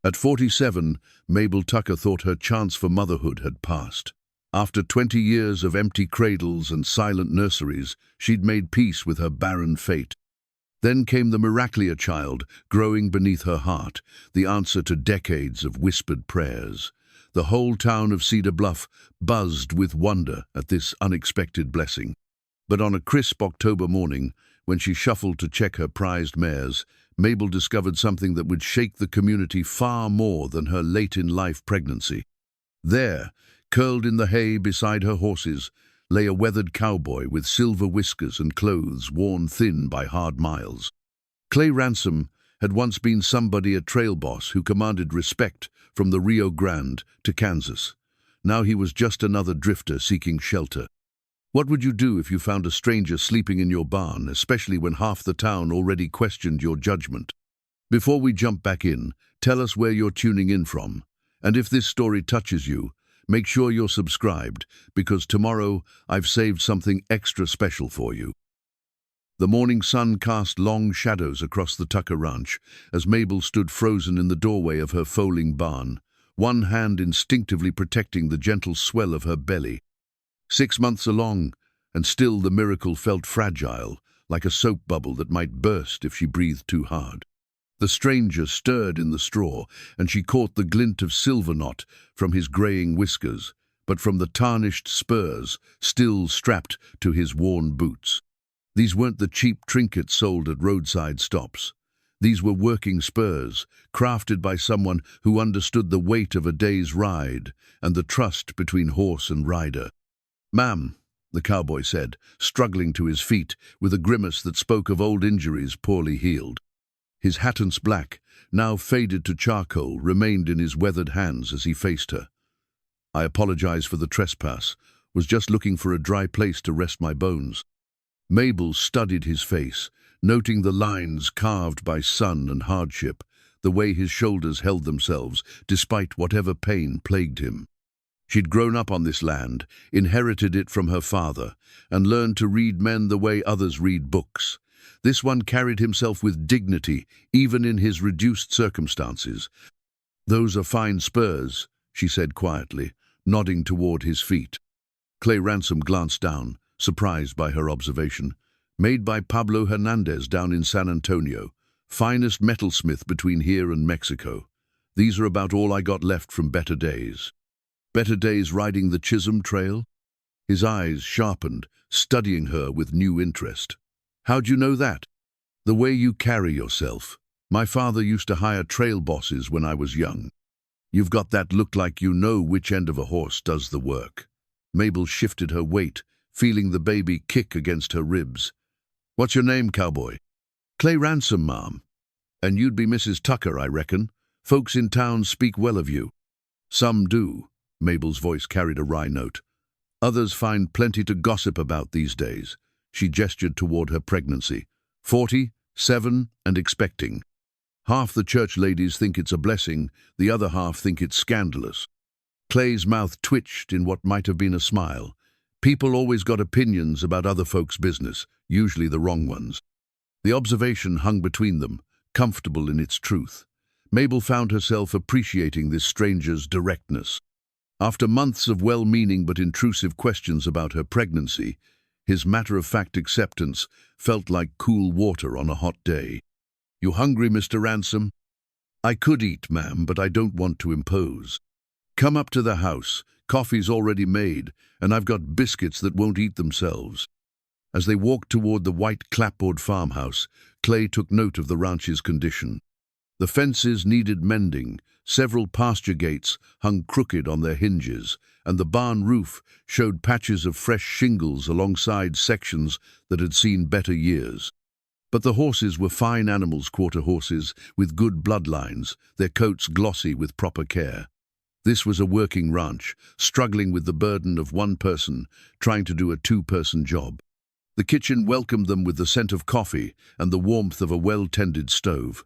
At 47, Mabel Tucker thought her chance for motherhood had passed. After 20 years of empty cradles and silent nurseries, she'd made peace with her barren fate. Then came the miraculous child, growing beneath her heart, the answer to decades of whispered prayers. The whole town of Cedar Bluff buzzed with wonder at this unexpected blessing. But on a crisp October morning, when she shuffled to check her prized mares, Mabel discovered something that would shake the community far more than her late-in-life pregnancy. There, curled in the hay beside her horses, lay a weathered cowboy with silver whiskers and clothes worn thin by hard miles. Ransom had once been somebody, a trail boss who commanded respect from the Rio Grande to Kansas. Now he was just another drifter seeking shelter. What would you do if you found a stranger sleeping in your barn, especially when half the town already questioned your judgment? Before we jump back in, tell us where you're tuning in from. And if this story touches you, make sure you're subscribed, because tomorrow I've saved something extra special for you. The morning sun cast long shadows across the Tucker ranch as Mabel stood frozen in the doorway of her foaling barn, one hand instinctively protecting the gentle swell of her belly. 6 months along, and still the miracle felt fragile, like a soap bubble that might burst if she breathed too hard. The stranger stirred in the straw, and she caught the glint of silver knot from his graying whiskers, but from the tarnished spurs still strapped to his worn boots. These weren't the cheap trinkets sold at roadside stops. These were working spurs, crafted by someone who understood the weight of a day's ride and the trust between horse and rider. "Ma'am," the cowboy said, struggling to his feet with a grimace that spoke of old injuries poorly healed. His hattance black, now faded to charcoal, remained in his weathered hands as he faced her. "I apologize for the trespass. Was just looking for a dry place to rest my bones." Mabel studied his face, noting the lines carved by sun and hardship, the way his shoulders held themselves despite whatever pain plagued him. She'd grown up on this land, inherited it from her father, and learned to read men the way others read books. This one carried himself with dignity, even in his reduced circumstances. "Those are fine spurs," she said quietly, nodding toward his feet. Ransom glanced down, surprised by her observation. "Made by Pablo Hernandez down in San Antonio, finest metalsmith between here and Mexico. These are about all I got left from better days." "Better days riding the Chisholm Trail?" His eyes sharpened, studying her with new interest. "How'd you know that?" "The way you carry yourself. My father used to hire trail bosses when I was young. You've got that look like you know which end of a horse does the work." Mabel shifted her weight, feeling the baby kick against her ribs. "What's your name, cowboy?" "Ransom, ma'am." "And you'd be Mrs. Tucker, I reckon. Folks in town speak well of you." "Some do." Mabel's voice carried a wry note. "Others find plenty to gossip about these days." She gestured toward her pregnancy. 40, 7, and expecting. "Half the church ladies think it's a blessing, the other half think it's scandalous." Clay's mouth twitched in what might have been a smile. People always got opinions about other folks' business, usually the wrong ones. The observation hung between them, comfortable in its truth. Mabel found herself appreciating this stranger's directness. After months of well-meaning but intrusive questions about her pregnancy, his matter-of-fact acceptance felt like cool water on a hot day. "You hungry, Mr. Ransom?" "I could eat, ma'am, but I don't want to impose." "Come up to the house. Coffee's already made, and I've got biscuits that won't eat themselves." As they walked toward the white clapboard farmhouse, Clay took note of the ranch's condition. The fences needed mending, several pasture gates hung crooked on their hinges, and the barn roof showed patches of fresh shingles alongside sections that had seen better years. But the horses were fine animals, quarter horses, with good bloodlines, their coats glossy with proper care. This was a working ranch, struggling with the burden of one person trying to do a two-person job. The kitchen welcomed them with the scent of coffee and the warmth of a well-tended stove.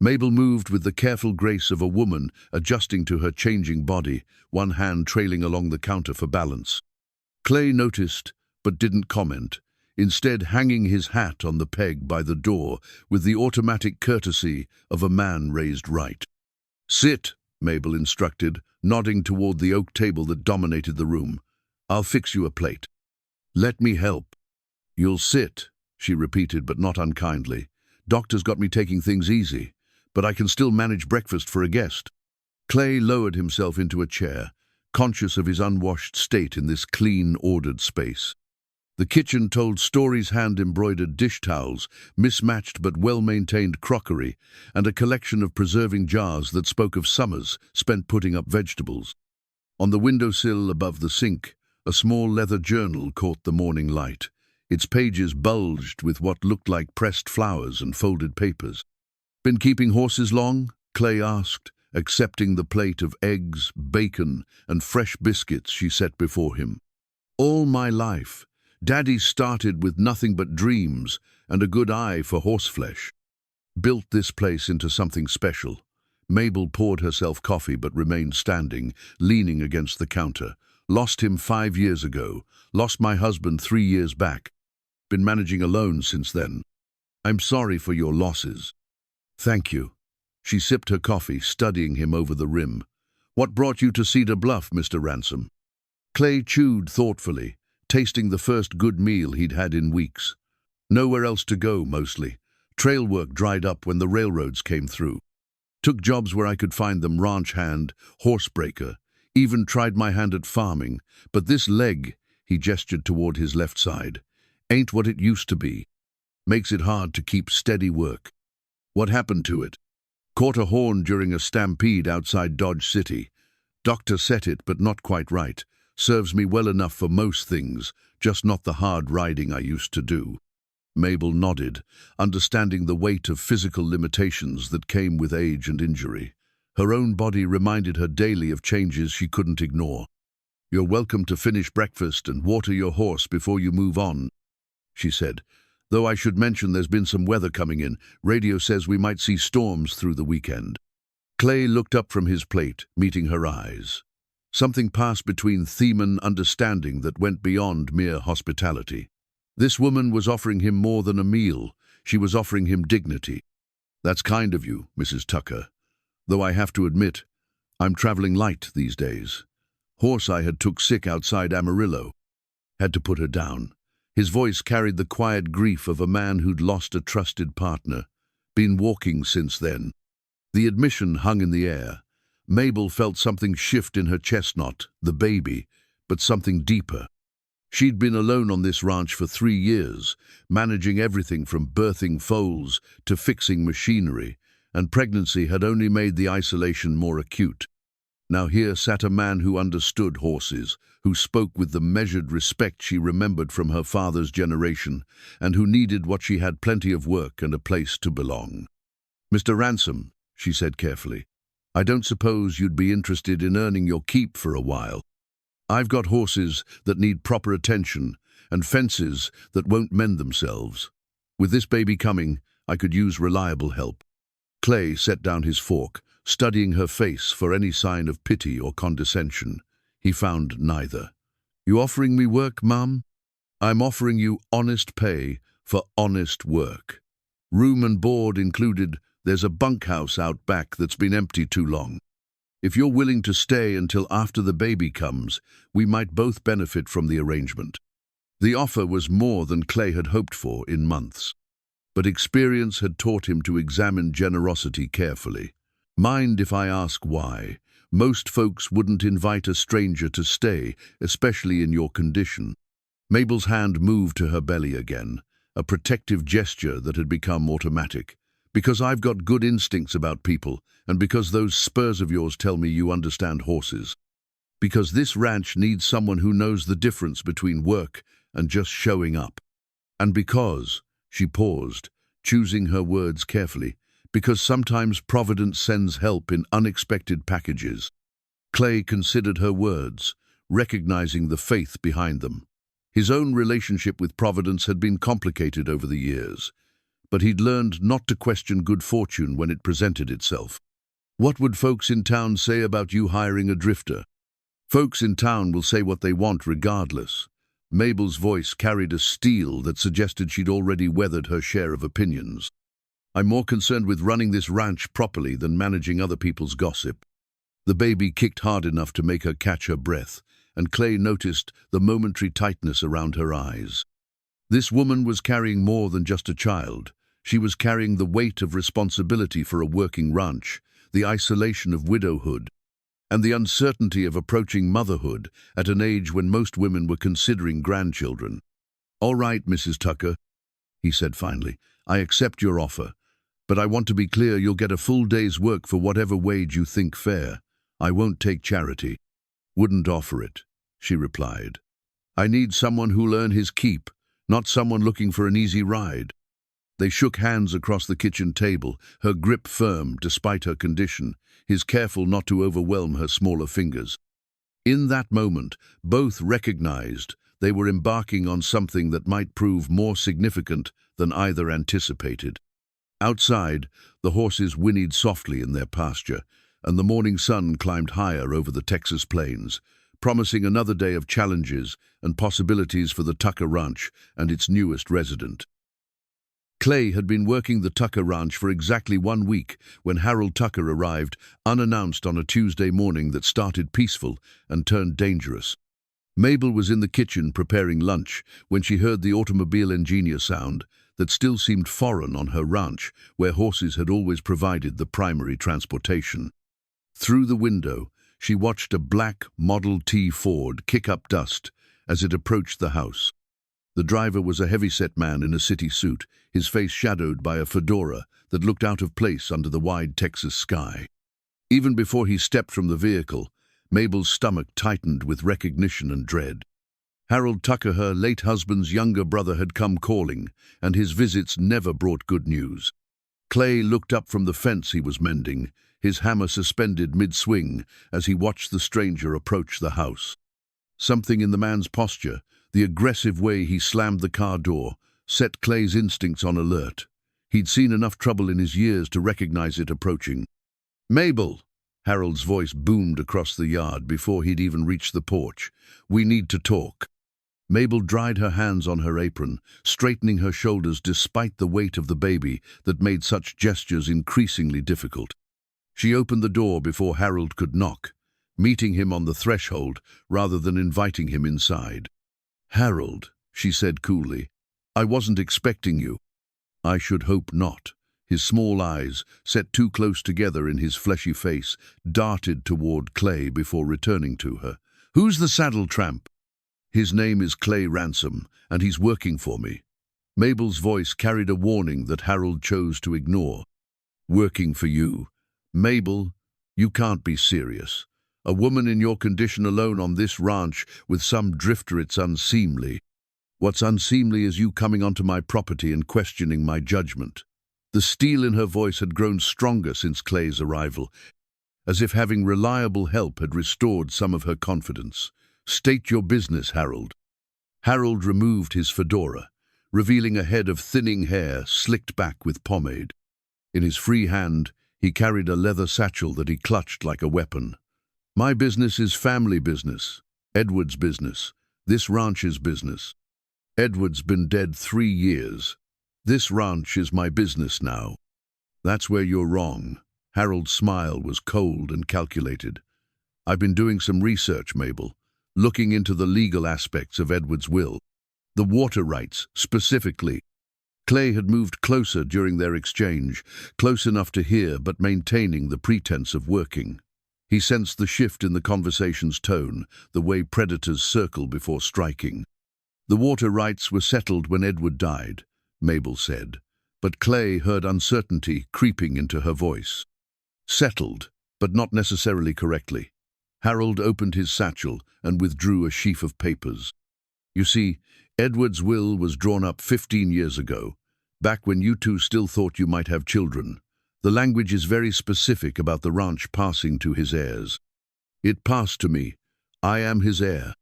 Mabel moved with the careful grace of a woman adjusting to her changing body, one hand trailing along the counter for balance. Clay noticed, but didn't comment, instead hanging his hat on the peg by the door with the automatic courtesy of a man raised right. Sit, Mabel instructed, nodding toward the oak table that dominated the room. I'll fix you a plate. Let me help. You'll sit, she repeated, but not unkindly. Doctor's got me taking things easy, but I can still manage breakfast for a guest. Clay lowered himself into a chair, conscious of his unwashed state in this clean, ordered space. The kitchen told stories, hand-embroidered dish towels, mismatched but well-maintained crockery, and a collection of preserving jars that spoke of summers spent putting up vegetables. On the windowsill above the sink, a small leather journal caught the morning light. Its pages bulged with what looked like pressed flowers and folded papers. "Been keeping horses long?" Clay asked, accepting the plate of eggs, bacon, and fresh biscuits she set before him. "All my life. Daddy started with nothing but dreams and a good eye for horseflesh. Built this place into something special." Mabel poured herself coffee but remained standing, leaning against the counter. "Lost him 5 years ago. Lost my husband 3 years back. Been managing alone since then. I'm sorry for your losses." "Thank you." She sipped her coffee, studying him over the rim. "What brought you to Cedar Bluff, Mr. Ransom?" Clay chewed thoughtfully, tasting the first good meal he'd had in weeks. "Nowhere else to go, mostly. Trail work dried up when the railroads came through. Took jobs where I could find them, ranch hand, horsebreaker. Even tried my hand at farming. But this leg," he gestured toward his left side, "ain't what it used to be. Makes it hard to keep steady work." "What happened to it?" "Caught a horn during a stampede outside Dodge City. Doctor set it, but not quite right. Serves me well enough for most things, just not the hard riding I used to do." Mabel nodded, understanding the weight of physical limitations that came with age and injury. Her own body reminded her daily of changes she couldn't ignore. "You're welcome to finish breakfast and water your horse before you move on," she said. "Though I should mention there's been some weather coming in. Radio says we might see storms through the weekend." Clay looked up from his plate, meeting her eyes. Something passed between theme and understanding that went beyond mere hospitality. This woman was offering him more than a meal. She was offering him dignity. "That's kind of you, Mrs. Tucker. Though I have to admit, I'm traveling light these days. Horse I had took sick outside Amarillo. Had to put her down." His voice carried the quiet grief of a man who'd lost a trusted partner. Been walking since then. The admission hung in the air. Mabel felt something shift in her chest, not the baby, but something deeper. She'd been alone on this ranch for 3 years, managing everything from birthing foals to fixing machinery, and pregnancy had only made the isolation more acute. Now here sat a man who understood horses, who spoke with the measured respect she remembered from her father's generation, and who needed what she had: plenty of work and a place to belong. "Mr. Ransom," she said carefully, "I don't suppose you'd be interested in earning your keep for a while. I've got horses that need proper attention and fences that won't mend themselves. With this baby coming, I could use reliable help." Clay set down his fork, studying her face for any sign of pity or condescension. He found neither. "You offering me work, Mum?" "I'm offering you honest pay for honest work. Room and board included. There's a bunkhouse out back that's been empty too long. If you're willing to stay until after the baby comes, we might both benefit from the arrangement." The offer was more than Clay had hoped for in months. But experience had taught him to examine generosity carefully. "Mind if I ask why? Most folks wouldn't invite a stranger to stay, especially in your condition." Mabel's hand moved to her belly again, a protective gesture that had become automatic. "Because I've got good instincts about people, and because those spurs of yours tell me you understand horses. Because this ranch needs someone who knows the difference between work and just showing up. And because," she paused, choosing her words carefully, "because sometimes Providence sends help in unexpected packages." Clay considered her words, recognizing the faith behind them. His own relationship with Providence had been complicated over the years, but he'd learned not to question good fortune when it presented itself. "What would folks in town say about you hiring a drifter?" "Folks in town will say what they want regardless." Mabel's voice carried a steel that suggested she'd already weathered her share of opinions. I'm more concerned with running this ranch properly than managing other people's gossip." The baby kicked hard enough to make her catch her breath, and Clay noticed the momentary tightness around her eyes. This woman was carrying more than just a child. She was carrying the weight of responsibility for a working ranch, the isolation of widowhood, and the uncertainty of approaching motherhood at an age when most women were considering grandchildren. "All right, Mrs. Tucker," he said finally, "I accept your offer. But I want to be clear, you'll get a full day's work for whatever wage you think fair. I won't take charity." "Wouldn't offer it," she replied. "I need someone who'll earn his keep, not someone looking for an easy ride." They shook hands across the kitchen table, her grip firm despite her condition, his careful not to overwhelm her smaller fingers. In that moment, both recognized they were embarking on something that might prove more significant than either anticipated. Outside, the horses whinnied softly in their pasture, and the morning sun climbed higher over the Texas plains, promising another day of challenges and possibilities for the Tucker Ranch and its newest resident. Clay had been working the Tucker Ranch for exactly 1 week when Harold Tucker arrived unannounced on a Tuesday morning that started peaceful and turned dangerous. Mabel was in the kitchen preparing lunch when she heard the automobile engineer sound that still seemed foreign on her ranch, where horses had always provided the primary transportation. Through the window, she watched a black Model T Ford kick up dust as it approached the house. The driver was a heavy-set man in a city suit, his face shadowed by a fedora that looked out of place under the wide Texas sky. Even before he stepped from the vehicle, Mabel's stomach tightened with recognition and dread. Harold Tucker, her late husband's younger brother, had come calling, and his visits never brought good news. Clay looked up from the fence he was mending, his hammer suspended mid-swing as he watched the stranger approach the house. Something in the man's posture, the aggressive way he slammed the car door, set Clay's instincts on alert. He'd seen enough trouble in his years to recognize it approaching. "Mabel!" Harold's voice boomed across the yard before he'd even reached the porch. "We need to talk." Mabel dried her hands on her apron, straightening her shoulders despite the weight of the baby that made such gestures increasingly difficult. She opened the door before Harold could knock, meeting him on the threshold rather than inviting him inside. "Harold," she said coolly, "I wasn't expecting you." "I should hope not." His small eyes, set too close together in his fleshy face, darted toward Clay before returning to her. "Who's the saddle tramp?" "His name is Clay Ransom, and he's working for me." Mabel's voice carried a warning that Harold chose to ignore. "Working for you? Mabel, you can't be serious. A woman in your condition alone on this ranch with some drifter, it's unseemly." "What's unseemly is you coming onto my property and questioning my judgment." The steel in her voice had grown stronger since Clay's arrival, as if having reliable help had restored some of her confidence. "State your business, Harold." Harold removed his fedora, revealing a head of thinning hair slicked back with pomade. In his free hand, he carried a leather satchel that he clutched like a weapon. "My business is family business. Edward's business. This ranch's business. Edward's been dead 3 years. This ranch is my business now." "That's where you're wrong." Harold's smile was cold and calculated. "I've been doing some research, Mabel, looking into the legal aspects of Edward's will. The water rights, specifically." Clay had moved closer during their exchange, close enough to hear but maintaining the pretense of working. He sensed the shift in the conversation's tone, the way predators circle before striking. "The water rights were settled when Edward died," Mabel said, but Clay heard uncertainty creeping into her voice. "Settled, but not necessarily correctly." Harold opened his satchel and withdrew a sheaf of papers. "You see, Edward's will was drawn up 15 years ago, back when you two still thought you might have children. The language is very specific about the ranch passing to his heirs." "It passed to me. I am his heir."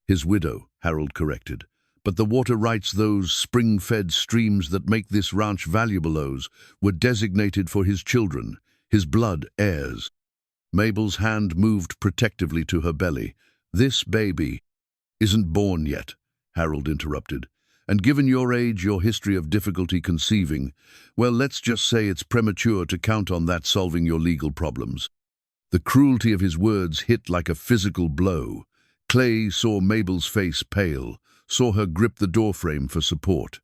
"His widow," Harold corrected. "But the water rights, those spring-fed streams that make this ranch valuable, those were designated for his children, his blood heirs." Mabel's hand moved protectively to her belly. "This baby isn't born yet," Harold interrupted. And given your age, your history of difficulty conceiving, well, let's just say it's premature to count on that solving your legal problems." The cruelty of his words hit like a physical blow. Clay saw Mabel's face pale, saw her grip the doorframe for support.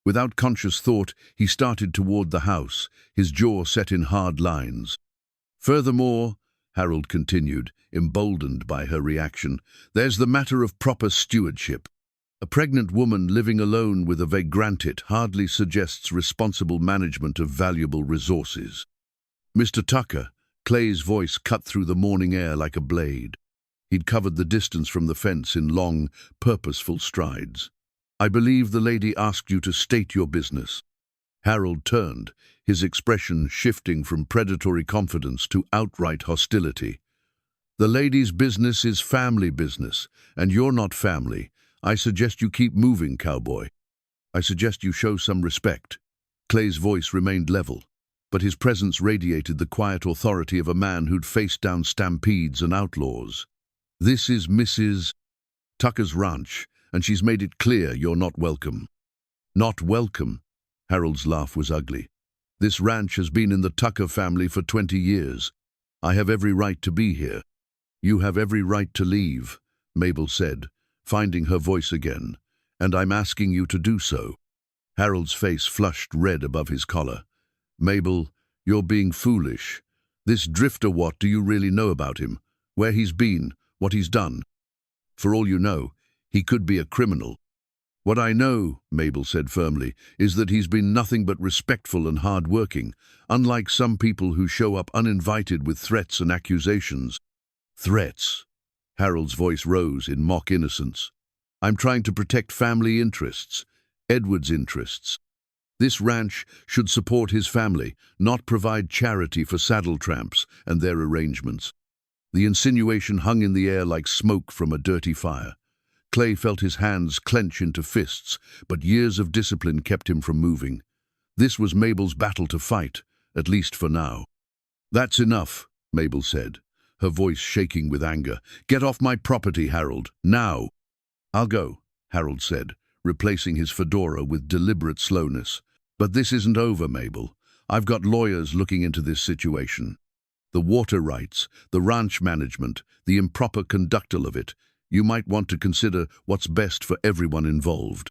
Without conscious thought, he started toward the house, his jaw set in hard lines. "Furthermore," Harold continued, emboldened by her reaction, "there's the matter of proper stewardship. A pregnant woman living alone with a vagrant hardly suggests responsible management of valuable resources." "Mr. Tucker," Clay's voice cut through the morning air like a blade. He'd covered the distance from the fence in long, purposeful strides. "I believe the lady asked you to state your business." Harold turned, his expression shifting from predatory confidence to outright hostility. "The lady's business is family business, and you're not family. I suggest you keep moving, Cowboy. I suggest you show some respect." Clay's voice remained level, but his presence radiated the quiet authority of a man who'd faced down stampedes and outlaws. "This is Mrs. Tucker's ranch, and she's made it clear you're not welcome." "Not welcome?" Harold's laugh was ugly. "This ranch has been in the Tucker family for 20 years. I have every right to be here." "You have every right to leave," Mabel said, finding her voice again, "and I'm asking you to do so." Harold's face flushed red above his collar. "Mabel, you're being foolish. This drifter, what do you really know about him? Where he's been, what he's done? For all you know, he could be a criminal." "What I know," Mabel said firmly, "is that he's been nothing but respectful and hard-working, unlike some people who show up uninvited with threats and accusations." "Threats?" Harold's voice rose in mock innocence. "I'm trying to protect family interests, Edward's interests. This ranch should support his family, not provide charity for saddle tramps and their arrangements." The insinuation hung in the air like smoke from a dirty fire. Clay felt his hands clench into fists, but years of discipline kept him from moving. This was Mabel's battle to fight, at least for now. "That's enough," Mabel said, her voice shaking with anger. "Get off my property, Harold, now." "I'll go," Harold said, replacing his fedora with deliberate slowness. "But this isn't over, Mabel. I've got lawyers looking into this situation. The water rights, the ranch management, the improper conductal of it. You might want to consider what's best for everyone involved."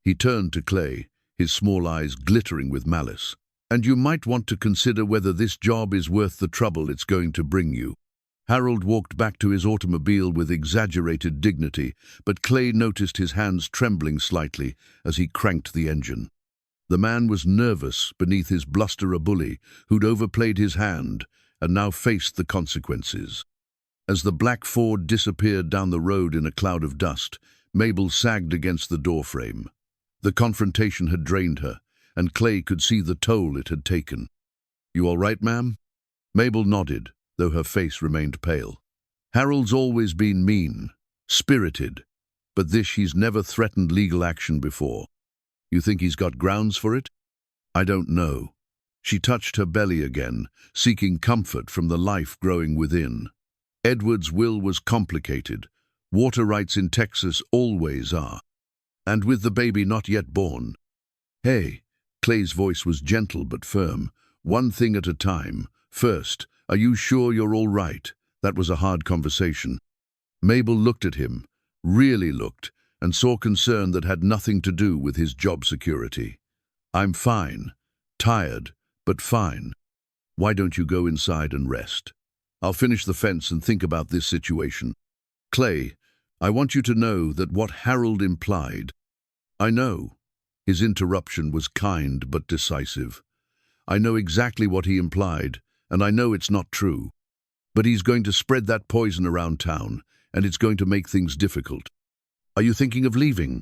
He turned to Clay, his small eyes glittering with malice. "And you might want to consider whether this job is worth the trouble it's going to bring you." Harold walked back to his automobile with exaggerated dignity, but Clay noticed his hands trembling slightly as he cranked the engine. The man was nervous beneath his bluster, a bully who'd overplayed his hand and now faced the consequences. As the black Ford disappeared down the road in a cloud of dust, Mabel sagged against the doorframe. The confrontation had drained her, and Clay could see the toll it had taken. "You all right, ma'am?" Mabel nodded, though her face remained pale. "Harold's always been mean, spirited, but he's never threatened legal action before. You think he's got grounds for it?" "I don't know." She touched her belly again, seeking comfort from the life growing within. Edward's will was complicated. Water rights in Texas always are. And with the baby not yet born. "Hey," Clay's voice was gentle but firm. "One thing at a time. First, are you sure you're all right?" That was a hard conversation. Mabel looked at him, really looked, and saw concern that had nothing to do with his job security. "I'm fine. Tired, but fine. Why don't you go inside and rest? I'll finish the fence and think about this situation. Clay, I want you to know that what Harold implied—" "I know." His interruption was kind but decisive. "I know exactly what he implied, and I know it's not true. But he's going to spread that poison around town, and it's going to make things difficult. Are you thinking of leaving?"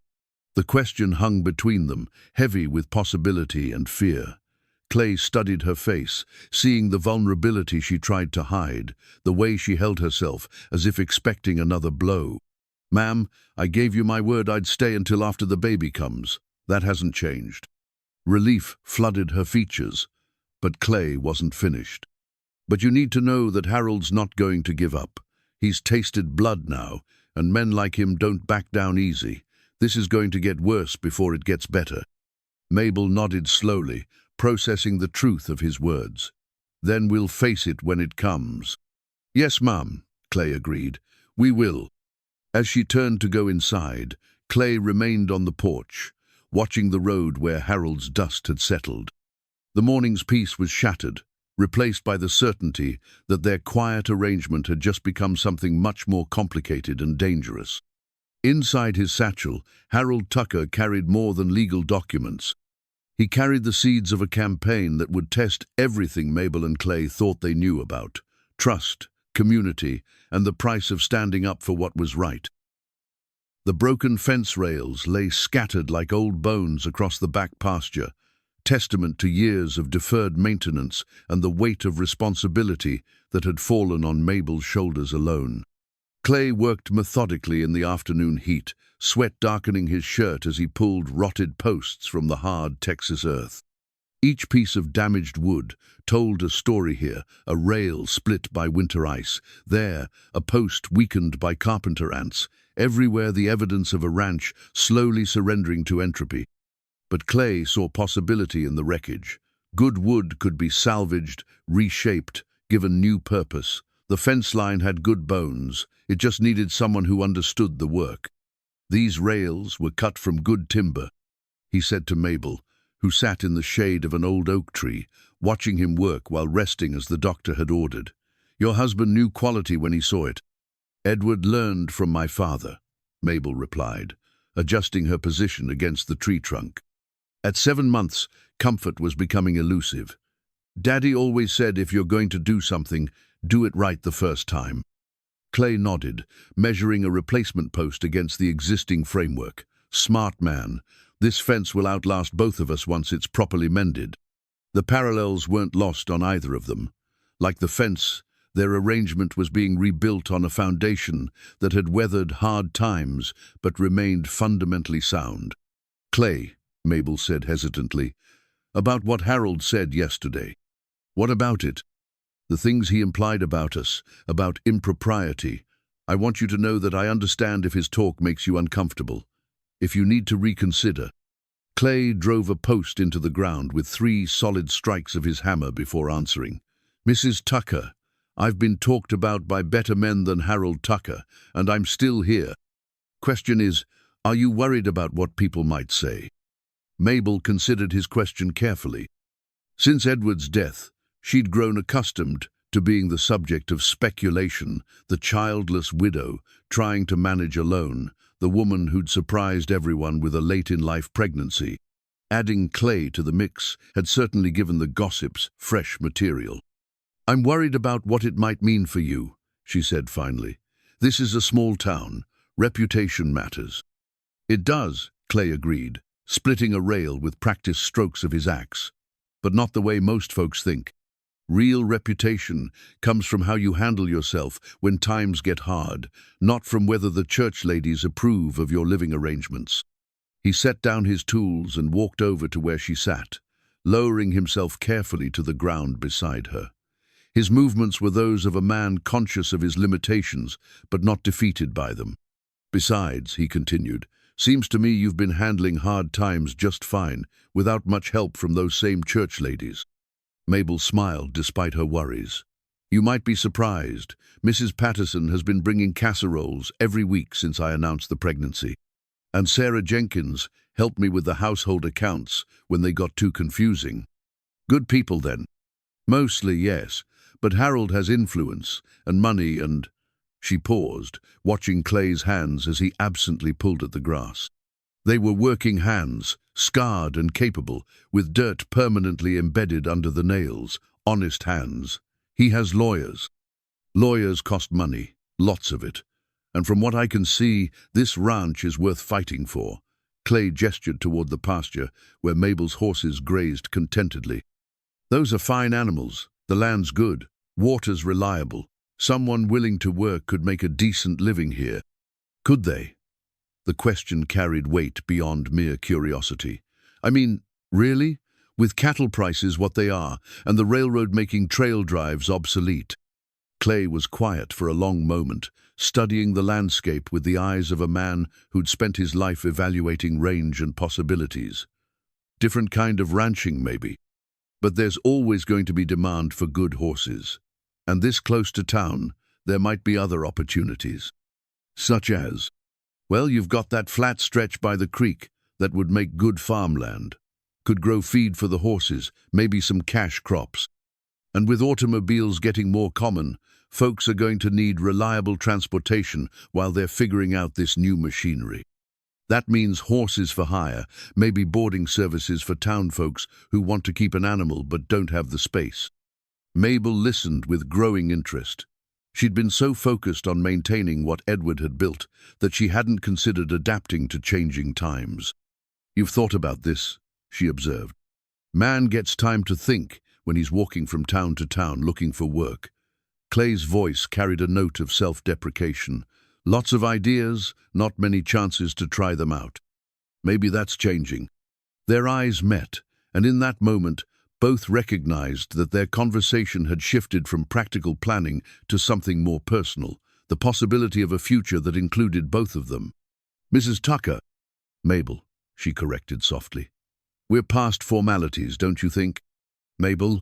The question hung between them, heavy with possibility and fear. Clay studied her face, seeing the vulnerability she tried to hide, the way she held herself, as if expecting another blow. "Ma'am, I gave you my word I'd stay until after the baby comes. That hasn't changed." Relief flooded her features, but Clay wasn't finished. "But you need to know that Harold's not going to give up. He's tasted blood now, and men like him don't back down easy. This is going to get worse before it gets better. Mabel nodded slowly, processing the truth of his words. Then we'll face it when it comes. Yes, Mum, Clay agreed. We will. As she turned to go inside, Clay remained on the porch, watching the road where Harold's dust had settled. The morning's peace was shattered, replaced by the certainty that their quiet arrangement had just become something much more complicated and dangerous. Inside his satchel, Harold Tucker carried more than legal documents. He carried the seeds of a campaign that would test everything Mabel and Clay thought they knew about: trust, community, and the price of standing up for what was right. The broken fence rails lay scattered like old bones across the back pasture, testament to years of deferred maintenance and the weight of responsibility that had fallen on Mabel's shoulders alone. Clay worked methodically in the afternoon heat, sweat darkening his shirt as he pulled rotted posts from the hard Texas earth. Each piece of damaged wood told a story here: a rail split by winter ice, there a post weakened by carpenter ants, everywhere the evidence of a ranch slowly surrendering to entropy. But Clay saw possibility in the wreckage. Good wood could be salvaged, reshaped, given new purpose. The fence line had good bones. It just needed someone who understood the work. These rails were cut from good timber, he said to Mabel, who sat in the shade of an old oak tree, watching him work while resting as the doctor had ordered. Your husband knew quality when he saw it. Edward learned from my father, Mabel replied, adjusting her position against the tree trunk. At 7 months, comfort was becoming elusive. Daddy always said if you're going to do something, do it right the first time. Clay nodded, measuring a replacement post against the existing framework. Smart man. This fence will outlast both of us once it's properly mended. The parallels weren't lost on either of them. Like the fence, their arrangement was being rebuilt on a foundation that had weathered hard times but remained fundamentally sound. Clay, Mabel said hesitantly, about what Harold said yesterday. What about it? The things he implied about us, about impropriety. I want you to know that I understand if his talk makes you uncomfortable. If you need to reconsider. Clay drove a post into the ground with 3 solid strikes of his hammer before answering. Mrs. Tucker, I've been talked about by better men than Harold Tucker, and I'm still here. Question is, are you worried about what people might say? Mabel considered his question carefully. Since Edward's death, she'd grown accustomed to being the subject of speculation, the childless widow trying to manage alone, the woman who'd surprised everyone with a late-in-life pregnancy. Adding Clay to the mix had certainly given the gossips fresh material. I'm worried about what it might mean for you, she said finally. This is a small town. Reputation matters. It does, Clay agreed, splitting a rail with practiced strokes of his axe. But not the way most folks think. Real reputation comes from how you handle yourself when times get hard, not from whether the church ladies approve of your living arrangements. He set down his tools and walked over to where she sat, lowering himself carefully to the ground beside her. His movements were those of a man conscious of his limitations, but not defeated by them. Besides, he continued, seems to me you've been handling hard times just fine, without much help from those same church ladies. Mabel smiled despite her worries. You might be surprised. Mrs. Patterson has been bringing casseroles every week since I announced the pregnancy. And Sarah Jenkins helped me with the household accounts when they got too confusing. Good people then. Mostly, yes, but Harold has influence and money and... She paused, watching Clay's hands as he absently pulled at the grass. They were working hands, scarred and capable, with dirt permanently embedded under the nails, honest hands. He has lawyers. Lawyers cost money, lots of it. And from what I can see, this ranch is worth fighting for. Clay gestured toward the pasture, where Mabel's horses grazed contentedly. Those are fine animals. The land's good. Water's reliable. Someone willing to work could make a decent living here. Could they? The question carried weight beyond mere curiosity. I mean, really? With cattle prices what they are, and the railroad making trail drives obsolete. Clay was quiet for a long moment, studying the landscape with the eyes of a man who'd spent his life evaluating range and possibilities. Different kind of ranching, maybe. But there's always going to be demand for good horses. And this close to town, there might be other opportunities. Such as, well, you've got that flat stretch by the creek that would make good farmland. Could grow feed for the horses, maybe some cash crops. And with automobiles getting more common, folks are going to need reliable transportation while they're figuring out this new machinery. That means horses for hire, maybe boarding services for town folks who want to keep an animal but don't have the space. Mabel listened with growing interest. She'd been so focused on maintaining what Edward had built that she hadn't considered adapting to changing times. "You've thought about this," she observed. "Man gets time to think when he's walking from town to town looking for work." Clay's voice carried a note of self-deprecation. "Lots of ideas, not many chances to try them out." Maybe that's changing. Their eyes met, and in that moment, both recognized that their conversation had shifted from practical planning to something more personal, the possibility of a future that included both of them. "Mrs. Tucker." "Mabel," she corrected softly. "We're past formalities, don't you think?" "Mabel,"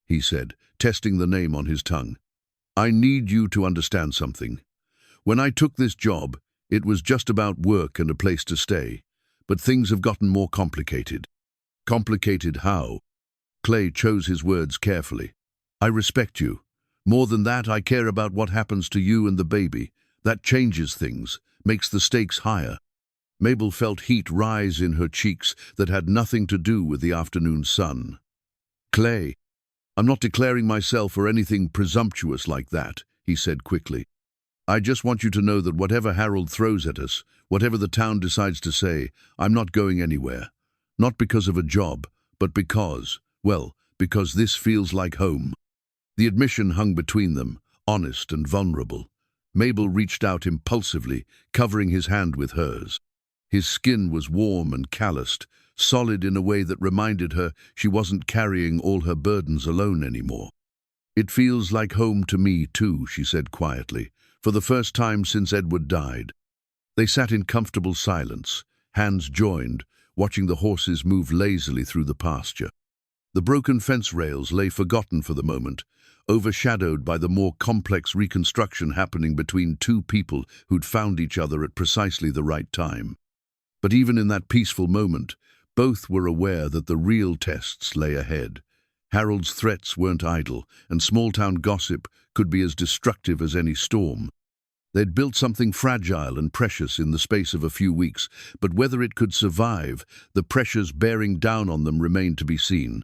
he said, testing the name on his tongue. "I need you to understand something. When I took this job, it was just about work and a place to stay, but things have gotten more complicated." "Complicated how?" Clay chose his words carefully. "I respect you. More than that, I care about what happens to you and the baby. That changes things, makes the stakes higher." Mabel felt heat rise in her cheeks that had nothing to do with the afternoon sun. "Clay, I'm not declaring myself or anything presumptuous like that," he said quickly. "I just want you to know that whatever Harold throws at us, whatever the town decides to say, I'm not going anywhere. Not because of a job, but because this feels like home." The admission hung between them, honest and vulnerable. Mabel reached out impulsively, covering his hand with hers. His skin was warm and calloused, solid in a way that reminded her she wasn't carrying all her burdens alone anymore. "It feels like home to me too," she said quietly, "for the first time since Edward died." They sat in comfortable silence, hands joined, watching the horses move lazily through the pasture. The broken fence rails lay forgotten for the moment, overshadowed by the more complex reconstruction happening between two people who'd found each other at precisely the right time. But even in that peaceful moment, both were aware that the real tests lay ahead. Harold's threats weren't idle, and small-town gossip could be as destructive as any storm. They'd built something fragile and precious in the space of a few weeks, but whether it could survive, the pressures bearing down on them remained to be seen.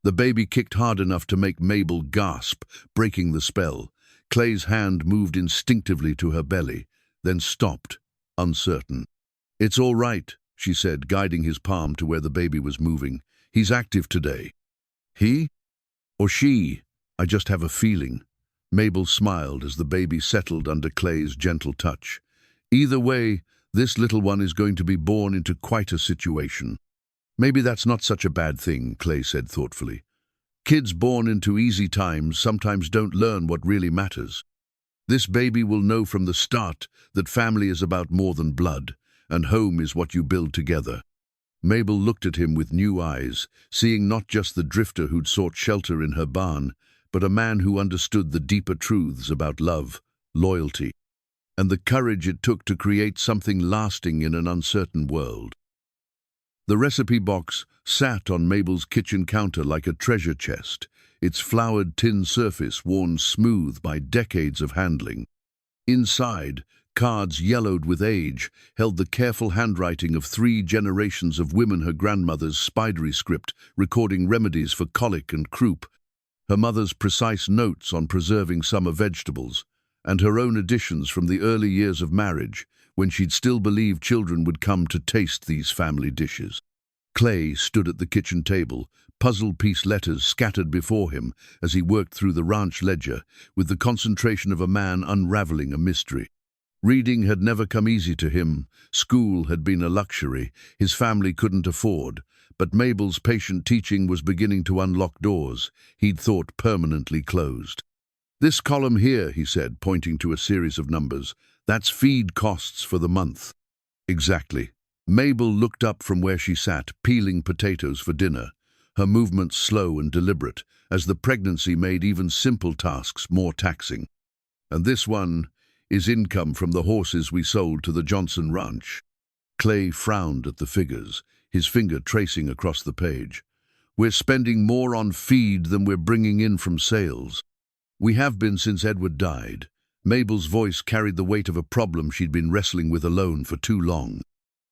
The baby kicked hard enough to make Mabel gasp, breaking the spell. Clay's hand moved instinctively to her belly, then stopped, uncertain. "It's all right," she said, guiding his palm to where the baby was moving. "He's active today." "He? Or she? I just have a feeling." Mabel smiled as the baby settled under Clay's gentle touch. "Either way, this little one is going to be born into quite a situation." "Maybe that's not such a bad thing," Clay said thoughtfully. "Kids born into easy times sometimes don't learn what really matters. This baby will know from the start that family is about more than blood, and home is what you build together." Mabel looked at him with new eyes, seeing not just the drifter who'd sought shelter in her barn, but a man who understood the deeper truths about love, loyalty, and the courage it took to create something lasting in an uncertain world. The recipe box sat on Mabel's kitchen counter like a treasure chest, its flowered tin surface worn smooth by decades of handling. Inside, cards yellowed with age held the careful handwriting of 3 generations of women, her grandmother's spidery script recording remedies for colic and croup, her mother's precise notes on preserving summer vegetables, and her own additions from the early years of marriage, when she'd still believed children would come to taste these family dishes. Clay stood at the kitchen table, puzzle-piece letters scattered before him as he worked through the ranch ledger with the concentration of a man unraveling a mystery. Reading had never come easy to him, school had been a luxury his family couldn't afford, but Mabel's patient teaching was beginning to unlock doors he'd thought permanently closed. "This column here," he said, pointing to a series of numbers, "that's feed costs for the month." "Exactly." Mabel looked up from where she sat, peeling potatoes for dinner, her movements slow and deliberate, as the pregnancy made even simple tasks more taxing. "And this one is income from the horses we sold to the Johnson Ranch." Clay frowned at the figures, his finger tracing across the page. "We're spending more on feed than we're bringing in from sales." "We have been since Edward died." Mabel's voice carried the weight of a problem she'd been wrestling with alone for too long.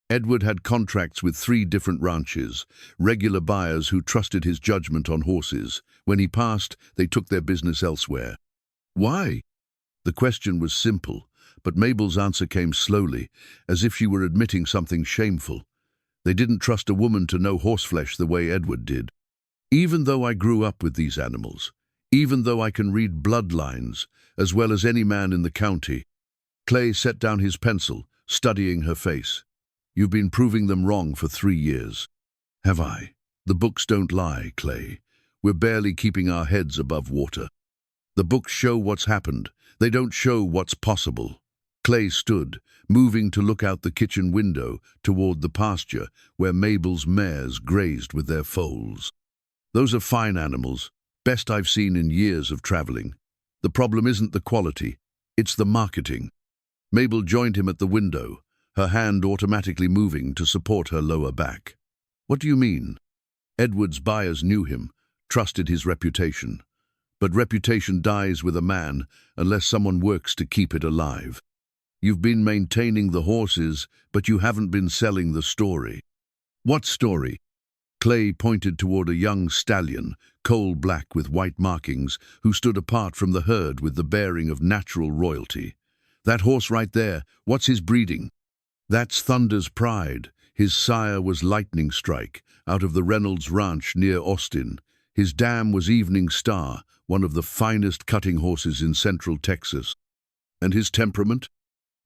Edward had contracts with 3 different ranches, regular buyers who trusted his judgment on horses. When he passed, they took their business elsewhere. "Why?" The question was simple, but Mabel's answer came slowly, as if she were admitting something shameful. "They didn't trust a woman to know horseflesh the way Edward did. Even though I grew up with these animals, even though I can read bloodlines, as well as any man in the county." Clay set down his pencil, studying her face. "You've been proving them wrong for 3 years." "Have I?" "The books don't lie, Clay. We're barely keeping our heads above water. The books show what's happened. They don't show what's possible." Clay stood, moving to look out the kitchen window toward the pasture where Mabel's mares grazed with their foals. "Those are fine animals, best I've seen in years of traveling. The problem isn't the quality, it's the marketing." Mabel joined him at the window, her hand automatically moving to support her lower back. "What do you mean?" Edward's buyers knew him, trusted his reputation. But reputation dies with a man unless someone works to keep it alive. "You've been maintaining the horses, but you haven't been selling the story." "What story?" Clay pointed toward a young stallion, coal-black with white markings, who stood apart from the herd with the bearing of natural royalty. "That horse right there, what's his breeding?" "That's Thunder's Pride. His sire was Lightning Strike, out of the Reynolds Ranch near Austin. His dam was Evening Star, one of the finest cutting horses in central Texas." "And his temperament?"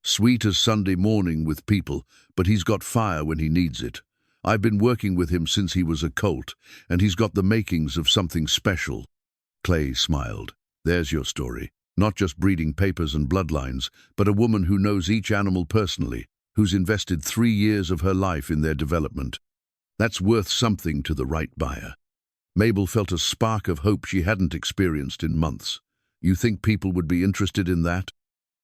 "Sweet as Sunday morning with people, but he's got fire when he needs it. I've been working with him since he was a colt, and he's got the makings of something special." Clay smiled. "There's your story. Not just breeding papers and bloodlines, but a woman who knows each animal personally, who's invested 3 years of her life in their development. That's worth something to the right buyer." Mabel felt a spark of hope she hadn't experienced in months. "You think people would be interested in that?"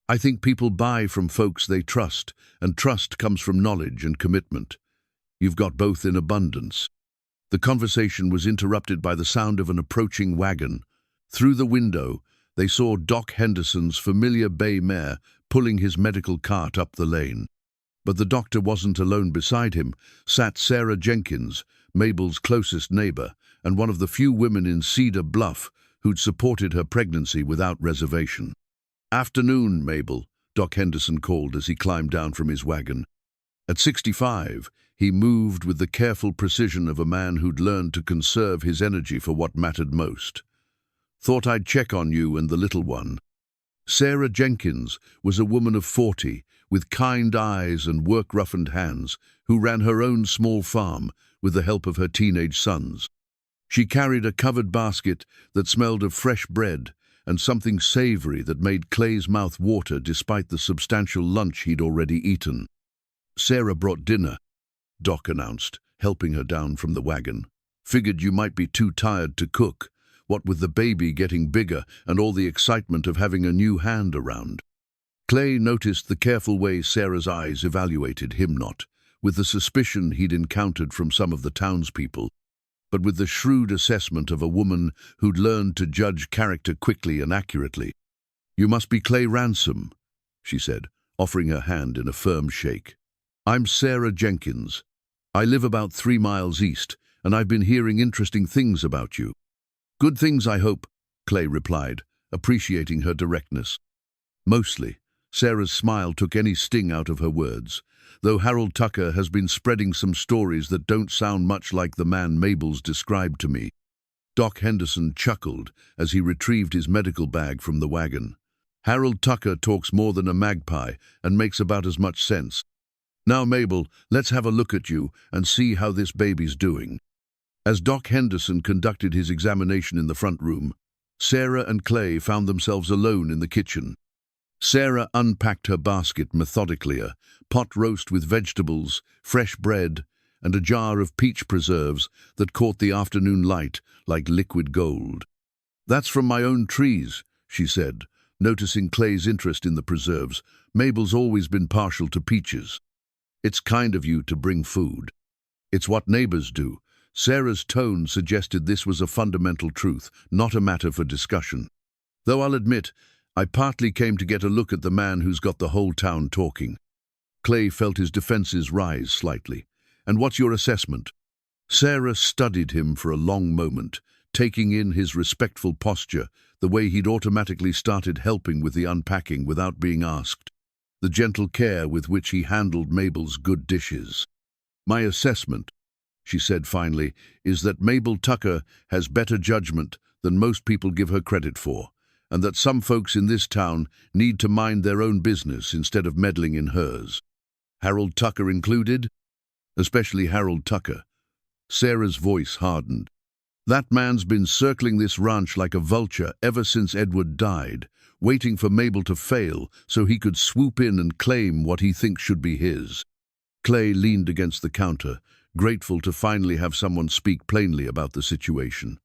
"I think people buy from folks they trust, and trust comes from knowledge and commitment. You've got both in abundance." The conversation was interrupted by the sound of an approaching wagon. Through the window, they saw Doc Henderson's familiar bay mare pulling his medical cart up the lane. But the doctor wasn't alone. Beside him sat Sarah Jenkins, Mabel's closest neighbor, and one of the few women in Cedar Bluff who'd supported her pregnancy without reservation. "Afternoon, Mabel," Doc Henderson called as he climbed down from his wagon. At 65, he moved with the careful precision of a man who'd learned to conserve his energy for what mattered most. "Thought I'd check on you and the little one." Sarah Jenkins was a woman of 40, with kind eyes and work-roughened hands, who ran her own small farm with the help of her teenage sons. She carried a covered basket that smelled of fresh bread and something savory that made Clay's mouth water despite the substantial lunch he'd already eaten. "Sarah brought dinner," Doc announced, helping her down from the wagon. "Figured you might be too tired to cook, what with the baby getting bigger and all the excitement of having a new hand around." Clay noticed the careful way Sarah's eyes evaluated him, not with the suspicion he'd encountered from some of the townspeople, but with the shrewd assessment of a woman who'd learned to judge character quickly and accurately. "You must be Clay Ransom," she said, offering her hand in a firm shake. "I'm Sarah Jenkins. I live about 3 miles east, and I've been hearing interesting things about you." "Good things, I hope," Clay replied, appreciating her directness. "Mostly." Sarah's smile took any sting out of her words, though Harold Tucker has been spreading some stories that don't sound much like the man Mabel's described to me. Doc Henderson chuckled as he retrieved his medical bag from the wagon. "Harold Tucker talks more than a magpie and makes about as much sense. Now, Mabel, let's have a look at you and see how this baby's doing." As Doc Henderson conducted his examination in the front room, Sarah and Clay found themselves alone in the kitchen. Sarah unpacked her basket methodically, a pot roast with vegetables, fresh bread, and a jar of peach preserves that caught the afternoon light like liquid gold. "That's from my own trees," she said, noticing Clay's interest in the preserves. "Mabel's always been partial to peaches." "It's kind of you to bring food." "It's what neighbors do." Sarah's tone suggested this was a fundamental truth, not a matter for discussion. "Though I'll admit, I partly came to get a look at the man who's got the whole town talking." Clay felt his defenses rise slightly. "And what's your assessment?" Sarah studied him for a long moment, taking in his respectful posture, the way he'd automatically started helping with the unpacking without being asked, the gentle care with which he handled Mabel's good dishes. "My assessment," she said finally, "is that Mabel Tucker has better judgment than most people give her credit for, and that some folks in this town need to mind their own business instead of meddling in hers. Harold Tucker included?" "Especially Harold Tucker." Sarah's voice hardened. "That man's been circling this ranch like a vulture ever since Edward died, waiting for Mabel to fail so he could swoop in and claim what he thinks should be his." Clay leaned against the counter, grateful to finally have someone speak plainly about the situation.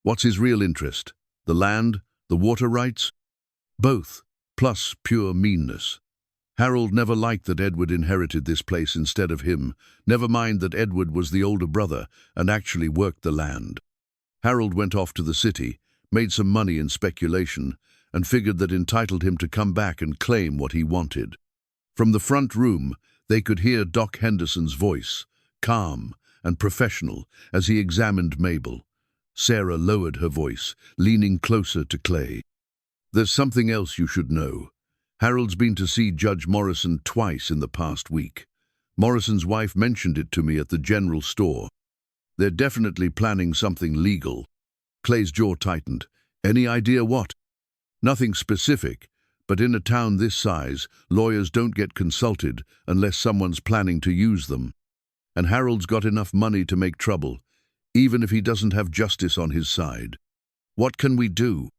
"What's his real interest? The land? The water rights?" "Both, plus pure meanness. Harold never liked that Edward inherited this place instead of him, never mind that Edward was the older brother and actually worked the land. Harold went off to the city, made some money in speculation, and figured that entitled him to come back and claim what he wanted." From the front room, they could hear Doc Henderson's voice, calm and professional, as he examined Mabel. Sarah lowered her voice, leaning closer to Clay. "There's something else you should know. Harold's been to see Judge Morrison twice in the past week. Morrison's wife mentioned it to me at the general store. They're definitely planning something legal." Clay's jaw tightened. "Any idea what?" "Nothing specific, but in a town this size, lawyers don't get consulted unless someone's planning to use them. And Harold's got enough money to make trouble, even if he doesn't have justice on his side. What can we do?"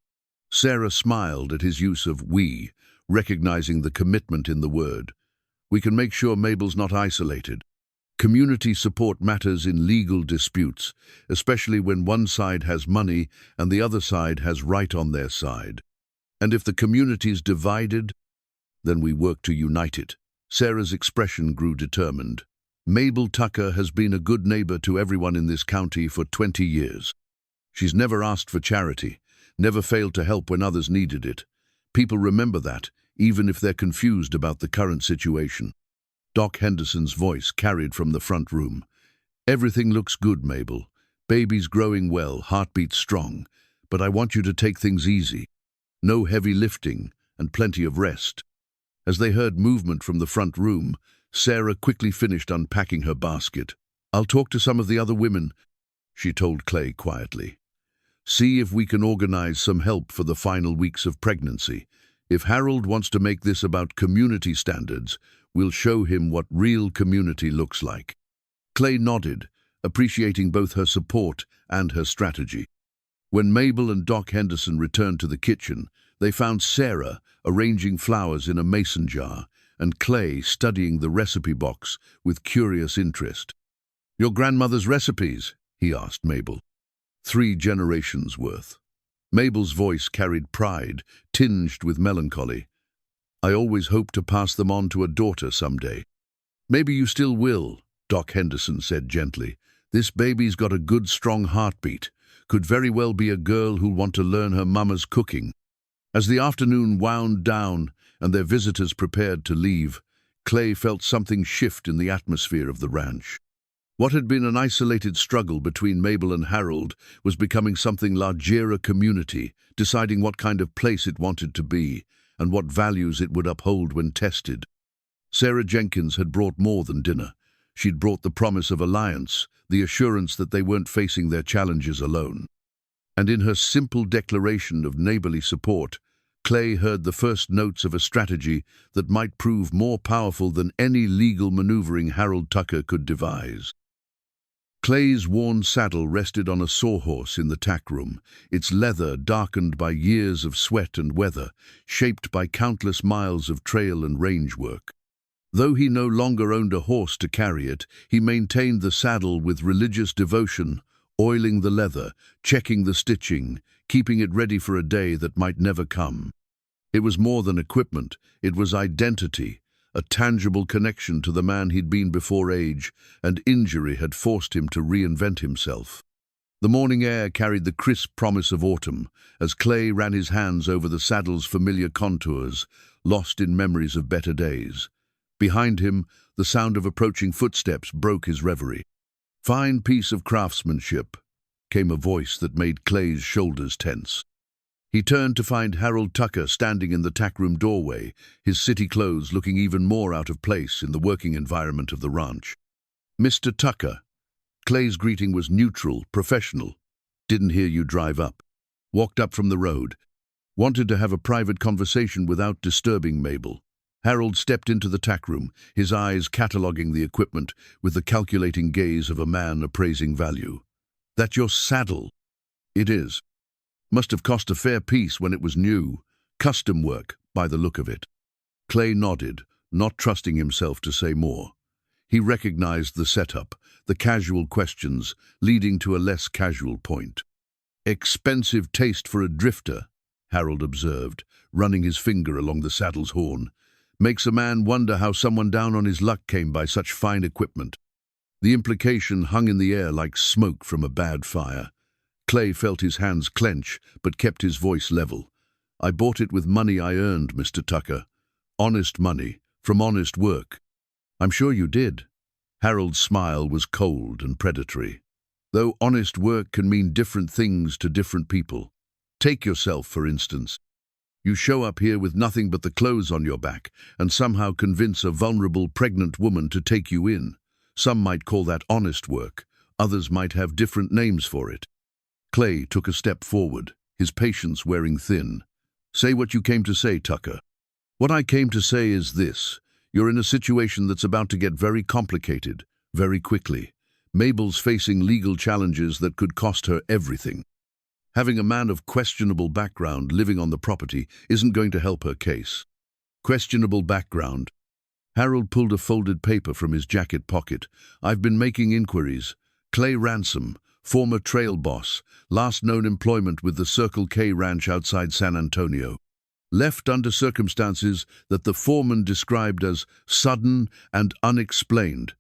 Sarah smiled at his use of "we," recognizing the commitment in the word. "We can make sure Mabel's not isolated. Community support matters in legal disputes, especially when one side has money and the other side has right on their side. And if the community's divided, then we work to unite it." Sarah's expression grew determined. "Mabel Tucker has been a good neighbor to everyone in this county for 20 years. She's never asked for charity, never failed to help when others needed it. People remember that, even if they're confused about the current situation." Doc Henderson's voice carried from the front room. "Everything looks good, Mabel. Baby's growing well, heartbeat strong. But I want you to take things easy. No heavy lifting and plenty of rest." As they heard movement from the front room, Sarah quickly finished unpacking her basket. "I'll talk to some of the other women," she told Clay quietly. "See if we can organize some help for the final weeks of pregnancy. If Harold wants to make this about community standards, we'll show him what real community looks like." Clay nodded, appreciating both her support and her strategy. When Mabel and Doc Henderson returned to the kitchen, they found Sarah arranging flowers in a mason jar and Clay studying the recipe box with curious interest. "Your grandmother's recipes?" he asked Mabel. 3 generations worth." Mabel's voice carried pride, tinged with melancholy. "I always hoped to pass them on to a daughter someday." "Maybe you still will," Doc Henderson said gently. "This baby's got a good, strong heartbeat. Could very well be a girl who'll want to learn her mama's cooking." As the afternoon wound down and their visitors prepared to leave, Clay felt something shift in the atmosphere of the ranch. What had been an isolated struggle between Mabel and Harold was becoming something larger, a community, deciding what kind of place it wanted to be and what values it would uphold when tested. Sarah Jenkins had brought more than dinner. She'd brought the promise of alliance, the assurance that they weren't facing their challenges alone. And in her simple declaration of neighborly support, Clay heard the first notes of a strategy that might prove more powerful than any legal maneuvering Harold Tucker could devise. Clay's worn saddle rested on a sawhorse in the tack room, its leather darkened by years of sweat and weather, shaped by countless miles of trail and range work. Though he no longer owned a horse to carry it, he maintained the saddle with religious devotion, oiling the leather, checking the stitching, keeping it ready for a day that might never come. It was more than equipment, it was identity, a tangible connection to the man he'd been before age and injury had forced him to reinvent himself. The morning air carried the crisp promise of autumn, as Clay ran his hands over the saddle's familiar contours, lost in memories of better days. Behind him, the sound of approaching footsteps broke his reverie. "Fine piece of craftsmanship," came a voice that made Clay's shoulders tense. He turned to find Harold Tucker standing in the tackroom doorway, his city clothes looking even more out of place in the working environment of the ranch. "Mr. Tucker." Clay's greeting was neutral, professional. "Didn't hear you drive up." Walked up from the road. Wanted to have a private conversation without disturbing Mabel. Harold stepped into the tackroom, his eyes cataloguing the equipment with the calculating gaze of a man appraising value. "That your saddle?" "It is. Must have cost a fair piece when it was new. Custom work, by the look of it." Clay nodded, not trusting himself to say more. He recognized the setup, the casual questions, leading to a less casual point. "Expensive taste for a drifter," Harold observed, running his finger along the saddle's horn. "Makes a man wonder how someone down on his luck came by such fine equipment." The implication hung in the air like smoke from a bad fire. Clay felt his hands clench, but kept his voice level. "I bought it with money I earned, Mr. Tucker. Honest money, from honest work." "I'm sure you did." Harold's smile was cold and predatory. "Though honest work can mean different things to different people. Take yourself, for instance. You show up here with nothing but the clothes on your back and somehow convince a vulnerable pregnant woman to take you in. Some might call that honest work. Others might have different names for it." Clay took a step forward, his patience wearing thin. "Say what you came to say, Tucker." "What I came to say is this. You're in a situation that's about to get very complicated, very quickly. Mabel's facing legal challenges that could cost her everything. Having a man of questionable background living on the property isn't going to help her case." "Questionable background?" Harold pulled a folded paper from his jacket pocket. "I've been making inquiries. Clay Ransom, former trail boss, last known employment with the Circle K ranch outside San Antonio. Left under circumstances that the foreman described as sudden and unexplained.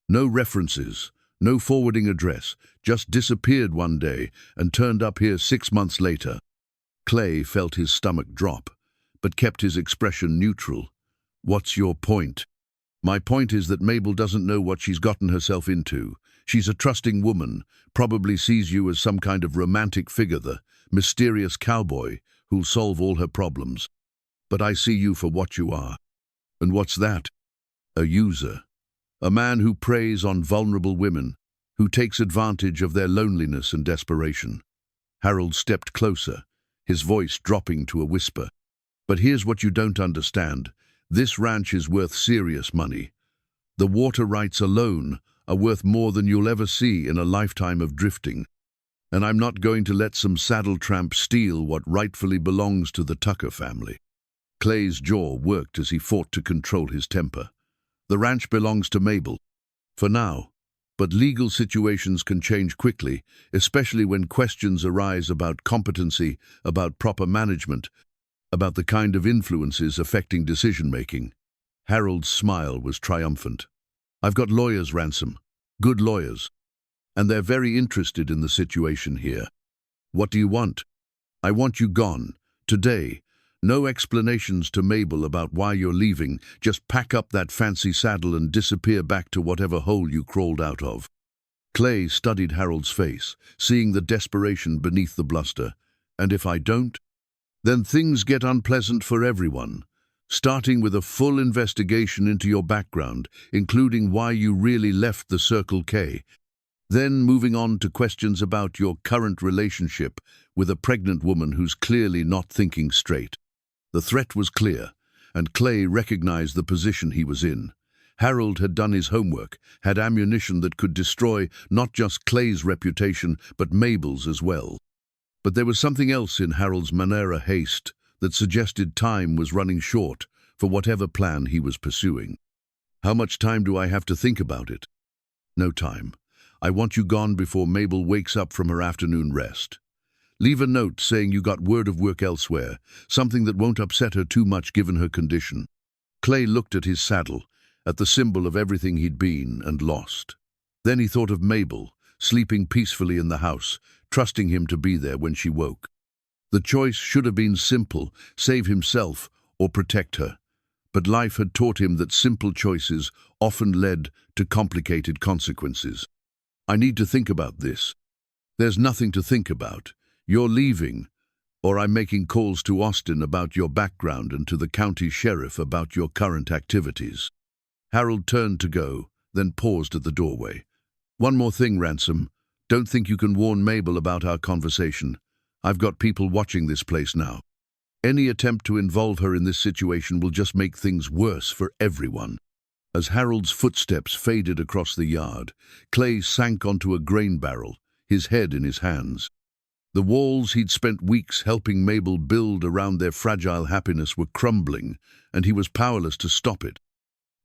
No references, no forwarding address, just disappeared one day and turned up here 6 months later." Clay felt his stomach drop, but kept his expression neutral. "What's your point?" "My point is that Mabel doesn't know what she's gotten herself into. She's a trusting woman, probably sees you as some kind of romantic figure, the mysterious cowboy who'll solve all her problems. But I see you for what you are." "And what's that?" "A user. A man who preys on vulnerable women, who takes advantage of their loneliness and desperation." Harold stepped closer, his voice dropping to a whisper. "But here's what you don't understand. This ranch is worth serious money. The water rights alone are worth more than you'll ever see in a lifetime of drifting. And I'm not going to let some saddle tramp steal what rightfully belongs to the Tucker family." Clay's jaw worked as he fought to control his temper. "The ranch belongs to Mabel. For now. But legal situations can change quickly, especially when questions arise about competency, about proper management, about the kind of influences affecting decision-making." Harold's smile was triumphant. "I've got lawyers, Ransom. Good lawyers. And they're very interested in the situation here." "What do you want?" "I want you gone. Today. No explanations to Mabel about why you're leaving. Just pack up that fancy saddle and disappear back to whatever hole you crawled out of." Clay studied Harold's face, seeing the desperation beneath the bluster. "And if I don't?" "Then things get unpleasant for everyone. Starting with a full investigation into your background, including why you really left the Circle K. Then moving on to questions about your current relationship with a pregnant woman who's clearly not thinking straight." The threat was clear, and Clay recognized the position he was in. Harold had done his homework, had ammunition that could destroy not just Clay's reputation, but Mabel's as well. But there was something else in Harold's manner of haste that suggested time was running short for whatever plan he was pursuing. "How much time do I have to think about it?" "No time. I want you gone before Mabel wakes up from her afternoon rest. Leave a note saying you got word of work elsewhere, something that won't upset her too much given her condition." Clay looked at his saddle, at the symbol of everything he'd been and lost. Then he thought of Mabel, sleeping peacefully in the house, trusting him to be there when she woke. The choice should have been simple: save himself or protect her. But life had taught him that simple choices often led to complicated consequences. "I need to think about this." "There's nothing to think about. You're leaving, or I'm making calls to Austin about your background and to the county sheriff about your current activities." Harold turned to go, then paused at the doorway. "One more thing, Ransom. Don't think you can warn Mabel about our conversation. I've got people watching this place now. Any attempt to involve her in this situation will just make things worse for everyone." As Harold's footsteps faded across the yard, Clay sank onto a grain barrel, his head in his hands. The walls he'd spent weeks helping Mabel build around their fragile happiness were crumbling, and he was powerless to stop it.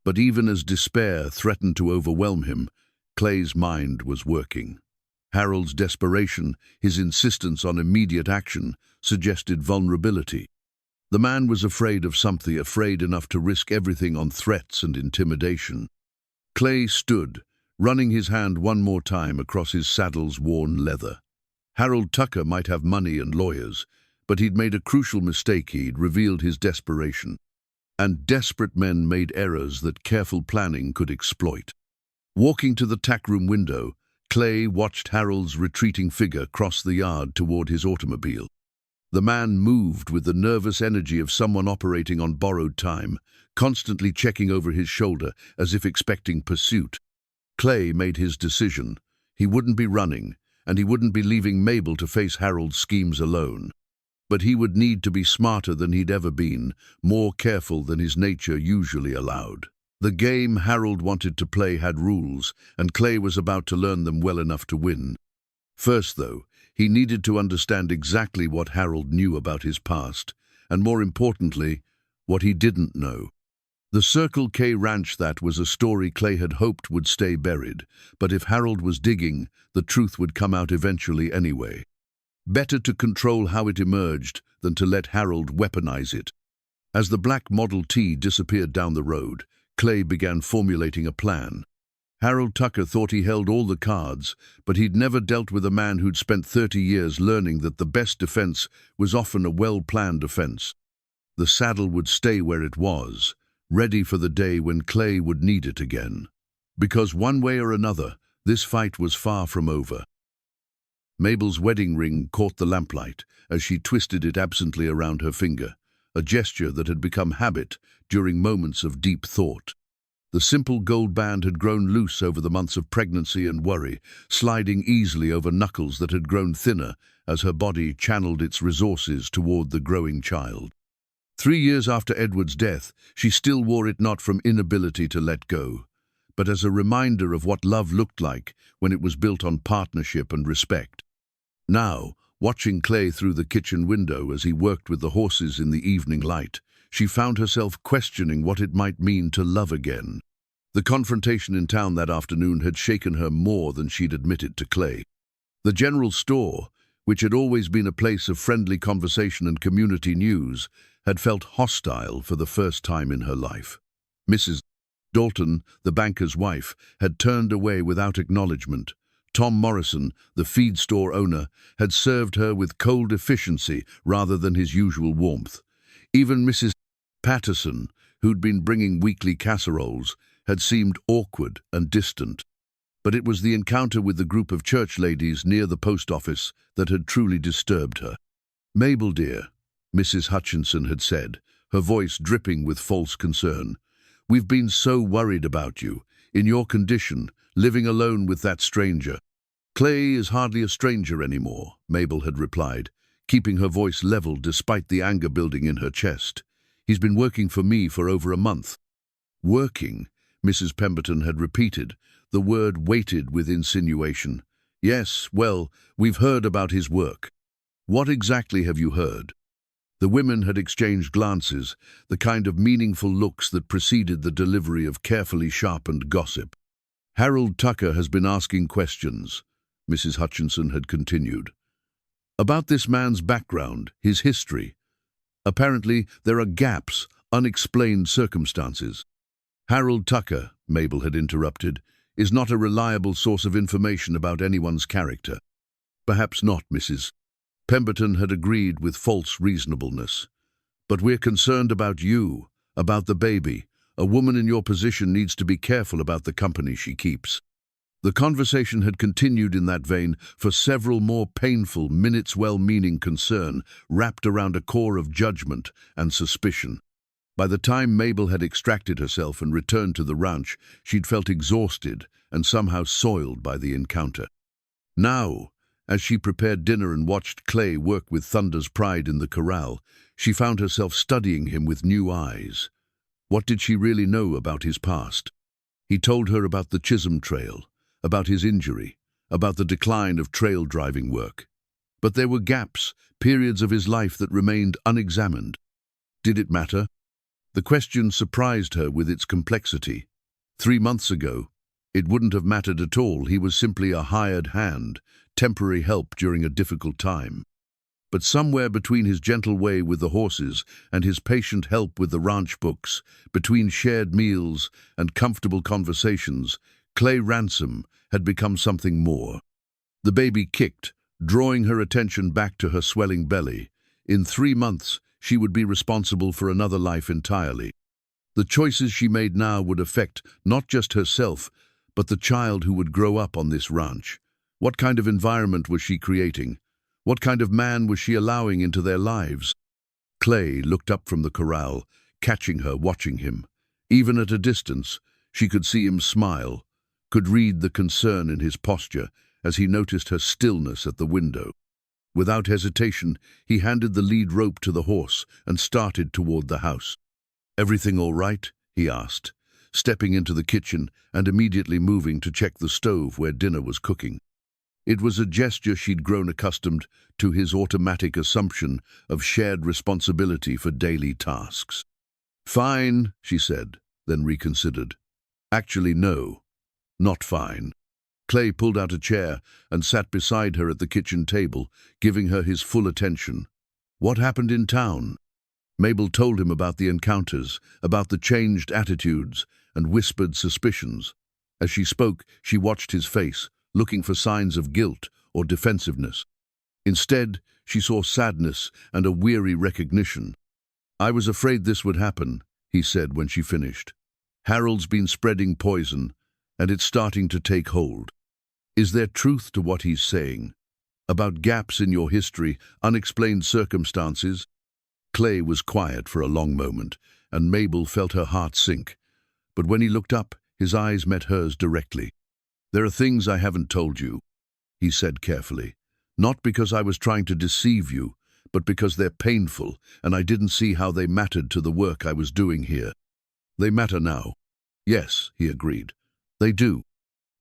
But even as despair threatened to overwhelm him, Clay's mind was working. Harold's desperation, his insistence on immediate action, suggested vulnerability. The man was afraid of something, afraid enough to risk everything on threats and intimidation. Clay stood, running his hand one more time across his saddle's worn leather. Harold Tucker might have money and lawyers, but he'd made a crucial mistake. He'd revealed his desperation. And desperate men made errors that careful planning could exploit. Walking to the tackroom window, Clay watched Harold's retreating figure cross the yard toward his automobile. The man moved with the nervous energy of someone operating on borrowed time, constantly checking over his shoulder as if expecting pursuit. Clay made his decision. He wouldn't be running, and he wouldn't be leaving Mabel to face Harold's schemes alone. But he would need to be smarter than he'd ever been, more careful than his nature usually allowed. The game Harold wanted to play had rules, and Clay was about to learn them well enough to win. First, though, he needed to understand exactly what Harold knew about his past, and more importantly, what he didn't know. The Circle K ranch, that was a story Clay had hoped would stay buried, but if Harold was digging, the truth would come out eventually anyway. Better to control how it emerged than to let Harold weaponize it. As the black Model T disappeared down the road, Clay began formulating a plan. Harold Tucker thought he held all the cards, but he'd never dealt with a man who'd spent 30 years learning that the best defense was often a well-planned offense. The saddle would stay where it was, ready for the day when Clay would need it again. Because one way or another, this fight was far from over. Mabel's wedding ring caught the lamplight as she twisted it absently around her finger, a gesture that had become habit during moments of deep thought. The simple gold band had grown loose over the months of pregnancy and worry, sliding easily over knuckles that had grown thinner as her body channeled its resources toward the growing child. 3 years after Edward's death, she still wore it, not from inability to let go, but as a reminder of what love looked like when it was built on partnership and respect. Now, watching Clay through the kitchen window as he worked with the horses in the evening light, she found herself questioning what it might mean to love again. The confrontation in town that afternoon had shaken her more than she'd admitted to Clay. The general store, which had always been a place of friendly conversation and community news, had felt hostile for the first time in her life. Mrs. Dalton, the banker's wife, had turned away without acknowledgement. Tom Morrison, the feed store owner, had served her with cold efficiency rather than his usual warmth. Even Mrs. Patterson, who'd been bringing weekly casseroles, had seemed awkward and distant. But it was the encounter with the group of church ladies near the post office that had truly disturbed her. "Mabel, dear," Mrs. Hutchinson had said, her voice dripping with false concern, "we've been so worried about you, in your condition, living alone with that stranger." "Clay is hardly a stranger anymore," Mabel had replied, keeping her voice level despite the anger building in her chest. "He's been working for me for over a month." Working? Mrs. Pemberton had repeated, the word weighted with insinuation. Yes, well, we've heard about his work. What exactly have you heard? The women had exchanged glances, the kind of meaningful looks that preceded the delivery of carefully sharpened gossip. Harold Tucker has been asking questions, Mrs. Hutchinson had continued, about this man's background, his history. Apparently, there are gaps, unexplained circumstances. Harold Tucker, Mabel had interrupted, is not a reliable source of information about anyone's character. Perhaps not, Mrs. Pemberton had agreed with false reasonableness. But we're concerned about you, about the baby. A woman in your position needs to be careful about the company she keeps. The conversation had continued in that vein for several more painful minutes, well-meaning concern wrapped around a core of judgment and suspicion. By the time Mabel had extracted herself and returned to the ranch, she'd felt exhausted and somehow soiled by the encounter. Now, as she prepared dinner and watched Clay work with Thunder's pride in the corral, she found herself studying him with new eyes. What did she really know about his past? He told her about the Chisholm Trail, about his injury, about the decline of trail driving work. But there were gaps, periods of his life that remained unexamined. Did it matter? The question surprised her with its complexity. 3 months ago, it wouldn't have mattered at all. He was simply a hired hand, temporary help during a difficult time. But somewhere between his gentle way with the horses and his patient help with the ranch books, between shared meals and comfortable conversations, Clay Ransom had become something more. The baby kicked, drawing her attention back to her swelling belly. In 3 months, she would be responsible for another life entirely. The choices she made now would affect not just herself, but the child who would grow up on this ranch. What kind of environment was she creating? What kind of man was she allowing into their lives? Clay looked up from the corral, catching her, watching him. Even at a distance, she could see him smile, could read the concern in his posture as he noticed her stillness at the window. Without hesitation, he handed the lead rope to the horse and started toward the house. "Everything all right?" he asked, stepping into the kitchen and immediately moving to check the stove where dinner was cooking. It was a gesture she'd grown accustomed to, his automatic assumption of shared responsibility for daily tasks. "Fine," she said, then reconsidered. "Actually, no. Not fine." Clay pulled out a chair and sat beside her at the kitchen table, giving her his full attention. "What happened in town?" Mabel told him about the encounters, about the changed attitudes and whispered suspicions. As she spoke, she watched his face, looking for signs of guilt or defensiveness. Instead, she saw sadness and a weary recognition. "I was afraid this would happen," he said when she finished. "Harold's been spreading poison, and it's starting to take hold. Is there truth to what he's saying? About gaps in your history, unexplained circumstances?" Clay was quiet for a long moment, and Mabel felt her heart sink. But when he looked up, his eyes met hers directly. "There are things I haven't told you," he said carefully. "Not because I was trying to deceive you, but because they're painful, and I didn't see how they mattered to the work I was doing here. They matter now." "Yes," he agreed. "They do."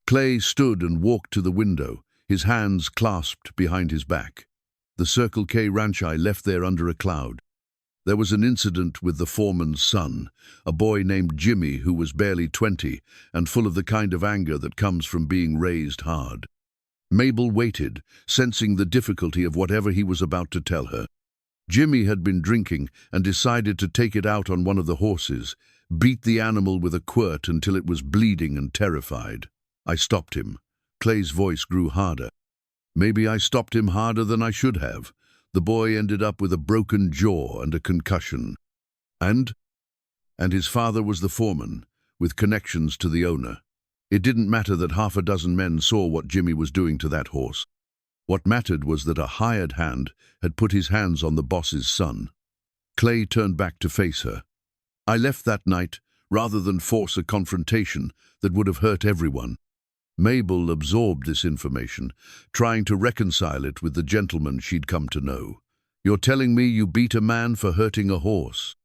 Clay stood and walked to the window, his hands clasped behind his back. The Circle K ranch left there under a cloud. There was an incident with the foreman's son, a boy named Jimmy who was barely 20 and full of the kind of anger that comes from being raised hard. Mabel waited, sensing the difficulty of whatever he was about to tell her. Jimmy had been drinking and decided to take it out on one of the horses, beat the animal with a quirt until it was bleeding and terrified. "I stopped him." Clay's voice grew harder. "Maybe I stopped him harder than I should have. The boy ended up with a broken jaw and a concussion. And his father was the foreman, with connections to the owner. It didn't matter that half a dozen men saw what Jimmy was doing to that horse. What mattered was that a hired hand had put his hands on the boss's son." Clay turned back to face her. "I left that night rather than force a confrontation that would have hurt everyone." Mabel absorbed this information, trying to reconcile it with the gentleman she'd come to know. "You're telling me you beat a man for hurting a horse?"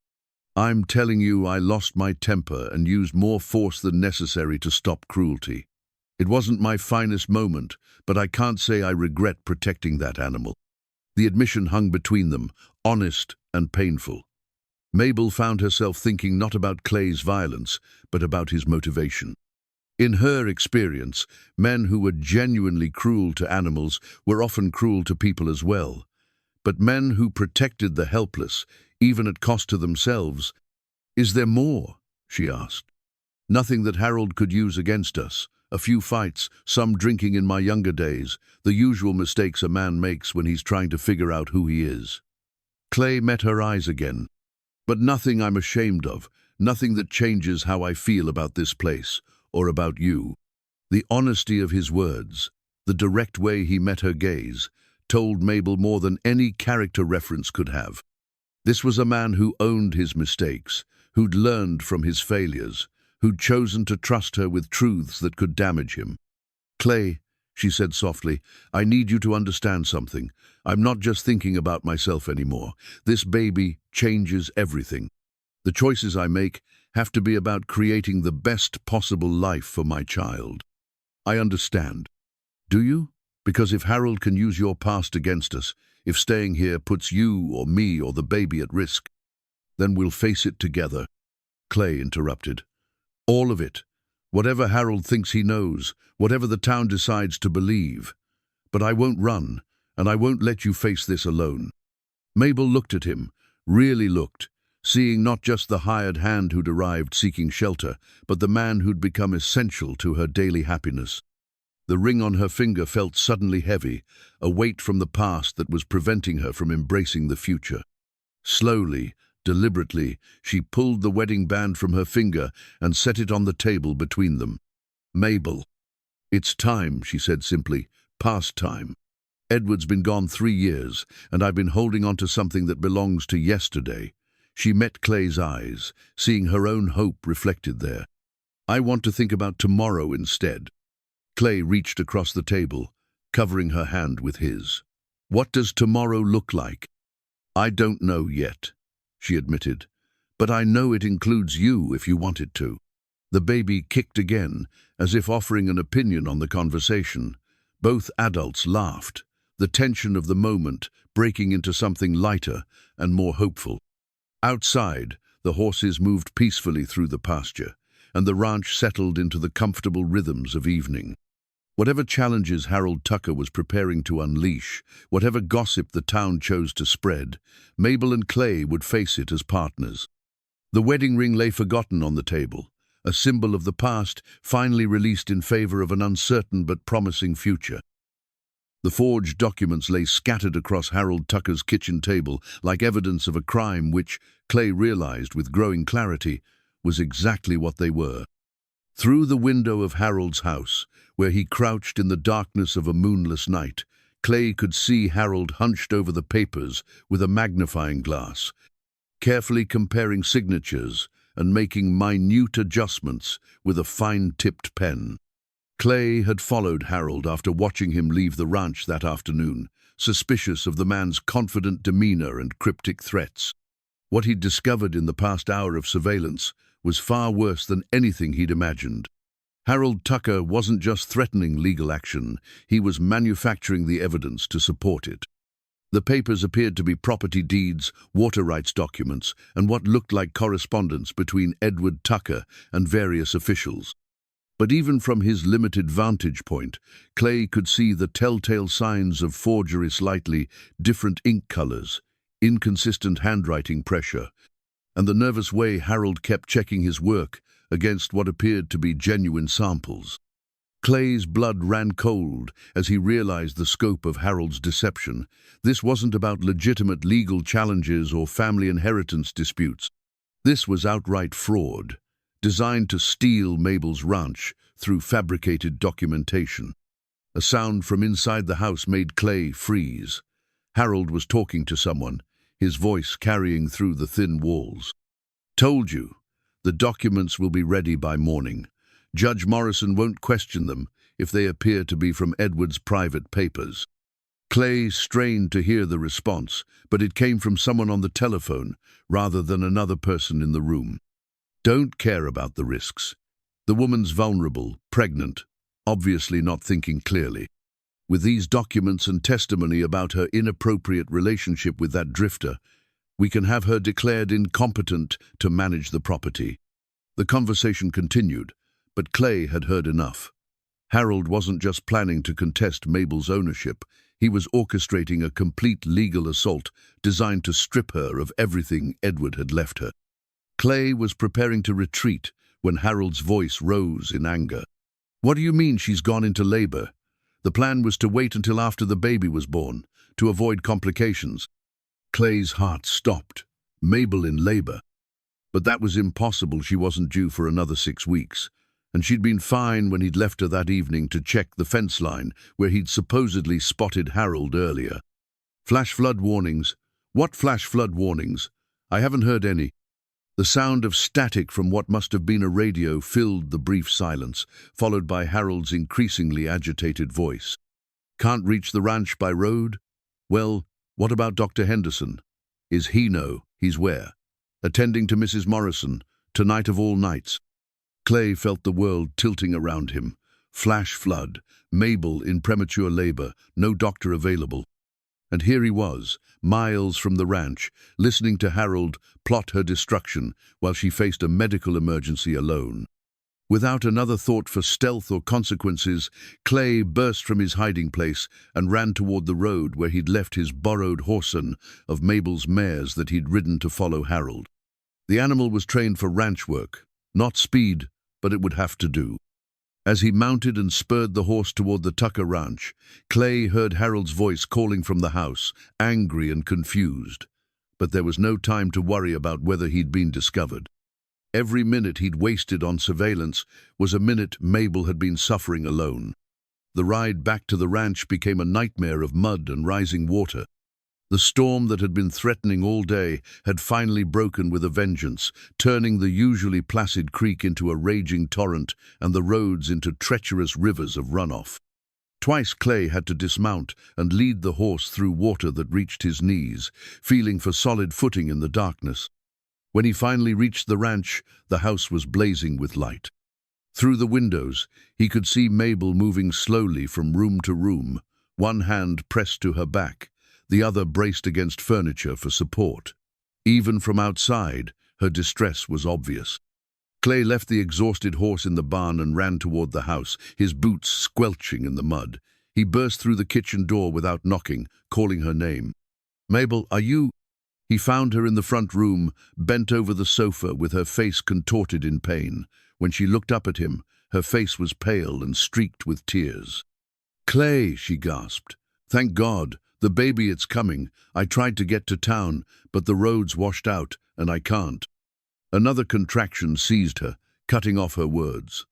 I'm telling you, I lost my temper and used more force than necessary to stop cruelty. It wasn't my finest moment, but I can't say I regret protecting that animal." The admission hung between them, honest and painful. Mabel found herself thinking not about Clay's violence, but about his motivation. In her experience, men who were genuinely cruel to animals were often cruel to people as well. But men who protected the helpless, even at cost to themselves— "Is there more?" she asked. "Nothing that Harold could use against us. A few fights, some drinking in my younger days, the usual mistakes a man makes when he's trying to figure out who he is." Clay met her eyes again. "But nothing I'm ashamed of, nothing that changes how I feel about this place, or about you." The honesty of his words, the direct way he met her gaze, told Mabel more than any character reference could have. This was a man who owned his mistakes, who'd learned from his failures, who'd chosen to trust her with truths that could damage him. "Clay," she said softly, "I need you to understand something. I'm not just thinking about myself anymore. This baby changes everything. The choices I make have to be about creating the best possible life for my child." "I understand." "Do you? Because if Harold can use your past against us, if staying here puts you or me or the baby at risk, then we'll face it together." Clay interrupted. "All of it. Whatever Harold thinks he knows, whatever the town decides to believe. But I won't run, and I won't let you face this alone." Mabel looked at him, really looked, seeing not just the hired hand who'd arrived seeking shelter, but the man who'd become essential to her daily happiness. The ring on her finger felt suddenly heavy, a weight from the past that was preventing her from embracing the future. Slowly, deliberately, she pulled the wedding band from her finger and set it on the table between them. "Mabel." "It's time," she said simply, "past time. Edward's been gone 3 years, and I've been holding on to something that belongs to yesterday." She met Clay's eyes, seeing her own hope reflected there. "I want to think about tomorrow instead." Clay reached across the table, covering her hand with his. "What does tomorrow look like?" "I don't know yet," she admitted, "but I know it includes you if you want it to." The baby kicked again, as if offering an opinion on the conversation. Both adults laughed, the tension of the moment breaking into something lighter and more hopeful. Outside, the horses moved peacefully through the pasture, and the ranch settled into the comfortable rhythms of evening. Whatever challenges Harold Tucker was preparing to unleash, whatever gossip the town chose to spread, Mabel and Clay would face it as partners. The wedding ring lay forgotten on the table, a symbol of the past finally released in favor of an uncertain but promising future. The forged documents lay scattered across Harold Tucker's kitchen table like evidence of a crime which, Clay realized with growing clarity, was exactly what they were. Through the window of Harold's house, where he crouched in the darkness of a moonless night, Clay could see Harold hunched over the papers with a magnifying glass, carefully comparing signatures and making minute adjustments with a fine-tipped pen. Clay had followed Harold after watching him leave the ranch that afternoon, suspicious of the man's confident demeanor and cryptic threats. What he'd discovered in the past hour of surveillance was far worse than anything he'd imagined. Harold Tucker wasn't just threatening legal action, he was manufacturing the evidence to support it. The papers appeared to be property deeds, water rights documents, and what looked like correspondence between Edward Tucker and various officials. But even from his limited vantage point, Clay could see the telltale signs of forgery: slightly different ink colors, inconsistent handwriting pressure, and the nervous way Harold kept checking his work against what appeared to be genuine samples. Clay's blood ran cold as he realized the scope of Harold's deception. This wasn't about legitimate legal challenges or family inheritance disputes. This was outright fraud, designed to steal Mabel's ranch through fabricated documentation. A sound from inside the house made Clay freeze. Harold was talking to someone, his voice carrying through the thin walls. "Told you. The documents will be ready by morning. Judge Morrison won't question them if they appear to be from Edward's private papers." Clay strained to hear the response, but it came from someone on the telephone rather than another person in the room. Don't care about the risks. The woman's vulnerable, pregnant, obviously not thinking clearly. With these documents and testimony about her inappropriate relationship with that drifter, we can have her declared incompetent to manage the property. The conversation continued, but Clay had heard enough. Harold wasn't just planning to contest Mabel's ownership, he was orchestrating a complete legal assault designed to strip her of everything Edward had left her. Clay was preparing to retreat when Harold's voice rose in anger. What do you mean she's gone into labor? The plan was to wait until after the baby was born, to avoid complications. Clay's heart stopped. Mabel in labor. But that was impossible. She wasn't due for another 6 weeks. And she'd been fine when he'd left her that evening to check the fence line where he'd supposedly spotted Harold earlier. Flash flood warnings. What flash flood warnings? I haven't heard any. The sound of static from what must have been a radio filled the brief silence, followed by Harold's increasingly agitated voice. Can't reach the ranch by road? Well, what about Dr. Henderson? Is he know he's where? Attending to Mrs. Morrison, tonight of all nights. Clay felt the world tilting around him. Flash flood, Mabel in premature labor, no doctor available. And here he was, miles from the ranch, listening to Harold plot her destruction while she faced a medical emergency alone. Without another thought for stealth or consequences, Clay burst from his hiding place and ran toward the road where he'd left his borrowed horse of Mabel's mares that he'd ridden to follow Harold. The animal was trained for ranch work, not speed, but it would have to do. As he mounted and spurred the horse toward the Tucker ranch, Clay heard Harold's voice calling from the house, angry and confused. But there was no time to worry about whether he'd been discovered. Every minute he'd wasted on surveillance was a minute Mabel had been suffering alone. The ride back to the ranch became a nightmare of mud and rising water. The storm that had been threatening all day had finally broken with a vengeance, turning the usually placid creek into a raging torrent and the roads into treacherous rivers of runoff. Twice Clay had to dismount and lead the horse through water that reached his knees, feeling for solid footing in the darkness. When he finally reached the ranch, the house was blazing with light. Through the windows, he could see Mabel moving slowly from room to room, one hand pressed to her back, the other braced against furniture for support. Even from outside, her distress was obvious. Clay left the exhausted horse in the barn and ran toward the house, his boots squelching in the mud. He burst through the kitchen door without knocking, calling her name. "Mabel, are you—" He found her in the front room, bent over the sofa with her face contorted in pain. When she looked up at him, her face was pale and streaked with tears. "Clay," she gasped. "Thank God. The baby, it's coming. I tried to get to town, but the road's washed out, and I can't." Another contraction seized her, cutting off her words.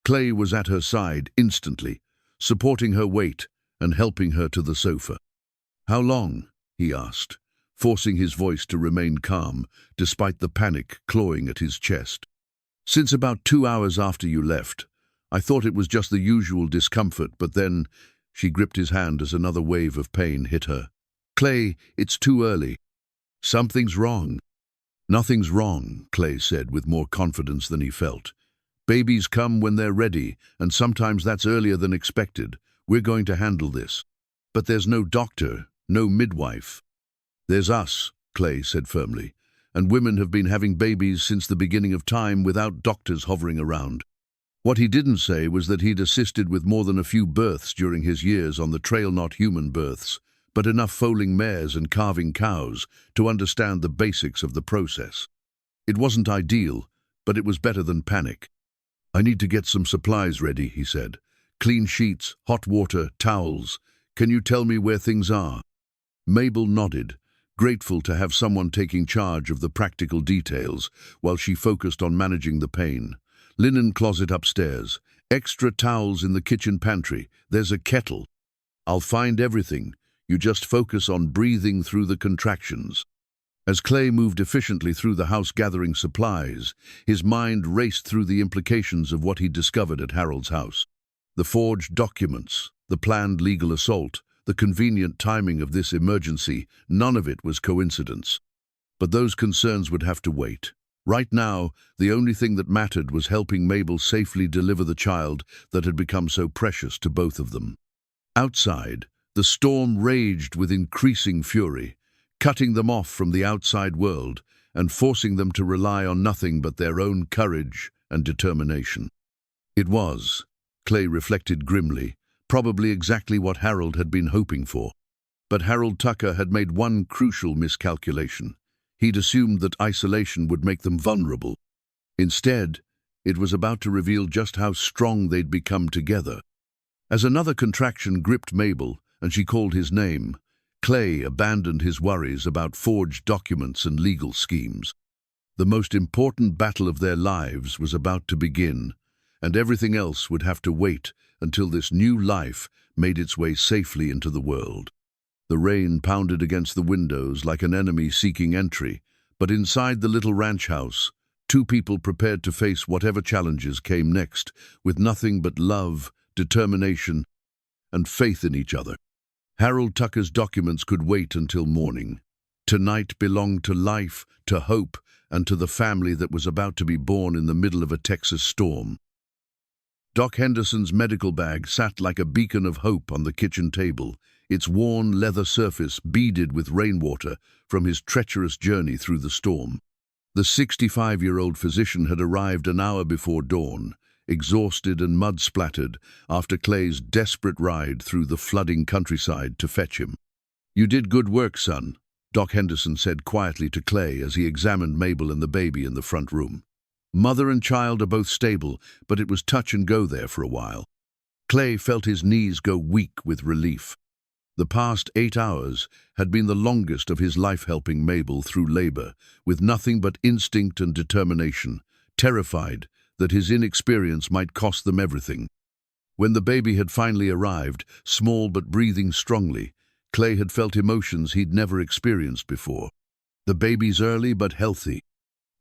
Clay was at her side instantly, supporting her weight and helping her to the sofa. "How long?" he asked, forcing his voice to remain calm, despite the panic clawing at his chest. "Since about 2 hours after you left. I thought it was just the usual discomfort, but then—" She gripped his hand as another wave of pain hit her. "Clay, it's too early." "Something's wrong." "Nothing's wrong," Clay said with more confidence than he felt. "Babies come when they're ready, and sometimes that's earlier than expected. We're going to handle this." "But there's no doctor, no midwife." "There's us," Clay said firmly, "and women have been having babies since the beginning of time without doctors hovering around." What he didn't say was that he'd assisted with more than a few births during his years on the trail, not human births, but enough foaling mares and calving cows to understand the basics of the process. It wasn't ideal, but it was better than panic. "I need to get some supplies ready," he said. "Clean sheets, hot water, towels. Can you tell me where things are?" Mabel nodded, grateful to have someone taking charge of the practical details while she focused on managing the pain. "Linen closet upstairs, extra towels in the kitchen pantry, there's a kettle. I'll find everything, you just focus on breathing through the contractions." As Clay moved efficiently through the house gathering supplies, his mind raced through the implications of what he'd discovered at Harold's house. The forged documents, the planned legal assault, the convenient timing of this emergency, none of it was coincidence. But those concerns would have to wait. Right now, the only thing that mattered was helping Mabel safely deliver the child that had become so precious to both of them. Outside, the storm raged with increasing fury, cutting them off from the outside world and forcing them to rely on nothing but their own courage and determination. It was, Clay reflected grimly, probably exactly what Harold had been hoping for. But Harold Tucker had made one crucial miscalculation. He'd assumed that isolation would make them vulnerable. Instead, it was about to reveal just how strong they'd become together. As another contraction gripped Mabel and she called his name, Clay abandoned his worries about forged documents and legal schemes. The most important battle of their lives was about to begin, and everything else would have to wait until this new life made its way safely into the world. The rain pounded against the windows like an enemy seeking entry, but inside the little ranch house, two people prepared to face whatever challenges came next, with nothing but love, determination, and faith in each other. Harold Tucker's documents could wait until morning. Tonight belonged to life, to hope, and to the family that was about to be born in the middle of a Texas storm. Doc Henderson's medical bag sat like a beacon of hope on the kitchen table, its worn leather surface beaded with rainwater from his treacherous journey through the storm. The 65-year-old physician had arrived an hour before dawn, exhausted and mud-splattered after Clay's desperate ride through the flooding countryside to fetch him. "You did good work, son," Doc Henderson said quietly to Clay as he examined Mabel and the baby in the front room. "Mother and child are both stable, but it was touch and go there for a while." Clay felt his knees go weak with relief. The past 8 hours had been the longest of his life helping Mabel through labor, with nothing but instinct and determination, terrified that his inexperience might cost them everything. When the baby had finally arrived, small but breathing strongly, Clay had felt emotions he'd never experienced before. "The baby's early but healthy,"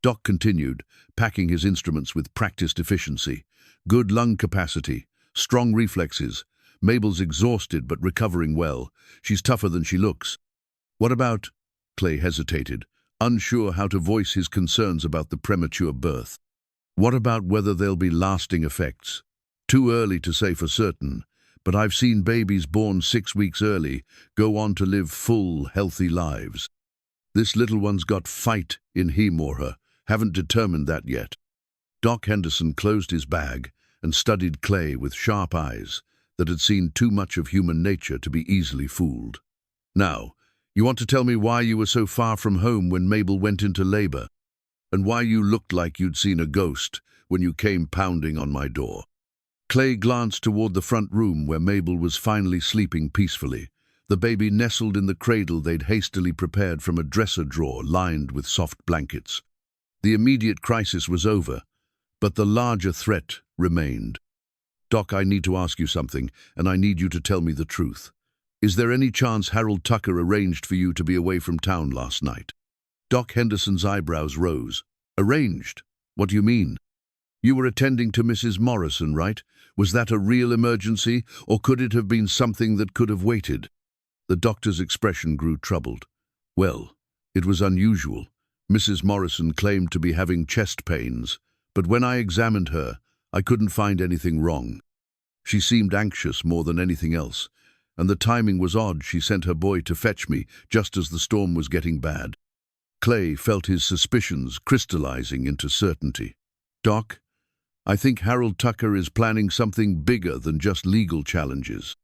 Doc continued, packing his instruments with practiced efficiency. "Good lung capacity, strong reflexes. Mabel's exhausted but recovering well. She's tougher than she looks." "What about—" Clay hesitated, unsure how to voice his concerns about the premature birth. "What about whether there'll be lasting effects? Too early to say for certain, but I've seen babies born 6 weeks early go on to live full, healthy lives. This little one's got fight in him or her. Haven't determined that yet." Doc Henderson closed his bag and studied Clay with sharp eyes that had seen too much of human nature to be easily fooled. "Now, you want to tell me why you were so far from home when Mabel went into labor, and why you looked like you'd seen a ghost when you came pounding on my door." Clay glanced toward the front room where Mabel was finally sleeping peacefully, the baby nestled in the cradle they'd hastily prepared from a dresser drawer lined with soft blankets. The immediate crisis was over, but the larger threat remained. "Doc, I need to ask you something, and I need you to tell me the truth. Is there any chance Harold Tucker arranged for you to be away from town last night?" Doc Henderson's eyebrows rose. "Arranged? What do you mean? You were attending to Mrs. Morrison, right? Was that a real emergency, or could it have been something that could have waited?" The doctor's expression grew troubled. "Well, it was unusual. Mrs. Morrison claimed to be having chest pains, but when I examined her, I couldn't find anything wrong. She seemed anxious more than anything else, and the timing was odd. She sent her boy to fetch me just as the storm was getting bad." Clay felt his suspicions crystallizing into certainty. "Doc, I think Harold Tucker is planning something bigger than just legal challenges.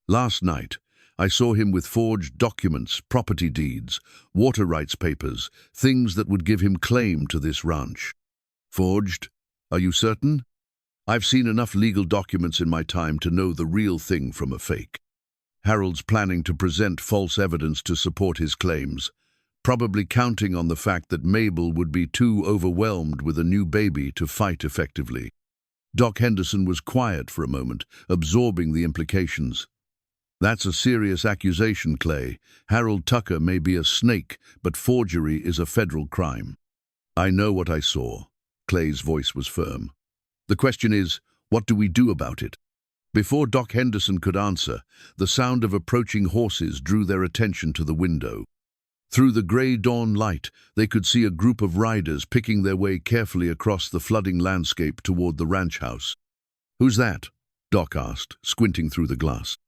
Last night, I saw him with forged documents, property deeds, water rights papers, things that would give him claim to this ranch." "Forged? Are you certain?" "I've seen enough legal documents in my time to know the real thing from a fake. Harold's planning to present false evidence to support his claims, probably counting on the fact that Mabel would be too overwhelmed with a new baby to fight effectively." Doc Henderson was quiet for a moment, absorbing the implications. "That's a serious accusation, Clay. Harold Tucker may be a snake, but forgery is a federal crime." "I know what I saw." Clay's voice was firm. "The question is, what do we do about it?" Before Doc Henderson could answer, the sound of approaching horses drew their attention to the window. Through the grey dawn light, they could see a group of riders picking their way carefully across the flooding landscape toward the ranch house. "Who's that?" Doc asked, squinting through the glass.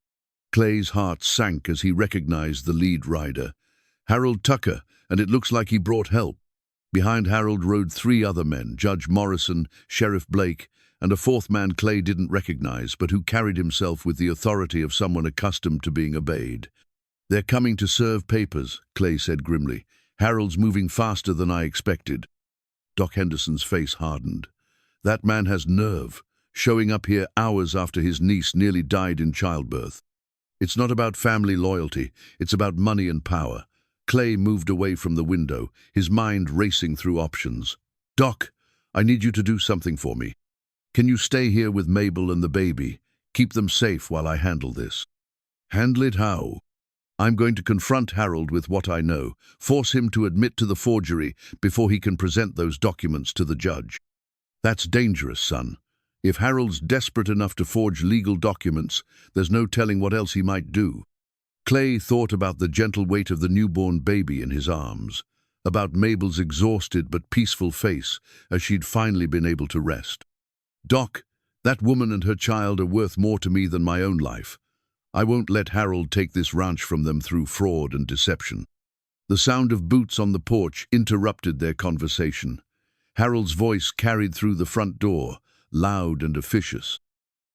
Clay's heart sank as he recognized the lead rider. Harold Tucker, and it looks like he brought help. Behind Harold rode 3 other men, Judge Morrison, Sheriff Blake, and a 4th man Clay didn't recognize, but who carried himself with the authority of someone accustomed to being obeyed. "They're coming to serve papers," Clay said grimly. "Harold's moving faster than I expected." Doc Henderson's face hardened. That man has nerve, showing up here hours after his niece nearly died in childbirth. It's not about family loyalty, it's about money and power. Clay moved away from the window, his mind racing through options. "Doc, I need you to do something for me. Can you stay here with Mabel and the baby? Keep them safe while I handle this." "Handle it how?" "I'm going to confront Harold with what I know, force him to admit to the forgery before he can present those documents to the judge." "That's dangerous, son. If Harold's desperate enough to forge legal documents, there's no telling what else he might do." Clay thought about the gentle weight of the newborn baby in his arms, about Mabel's exhausted but peaceful face as she'd finally been able to rest. "Doc, that woman and her child are worth more to me than my own life. I won't let Harold take this ranch from them through fraud and deception." The sound of boots on the porch interrupted their conversation. Harold's voice carried through the front door, loud and officious.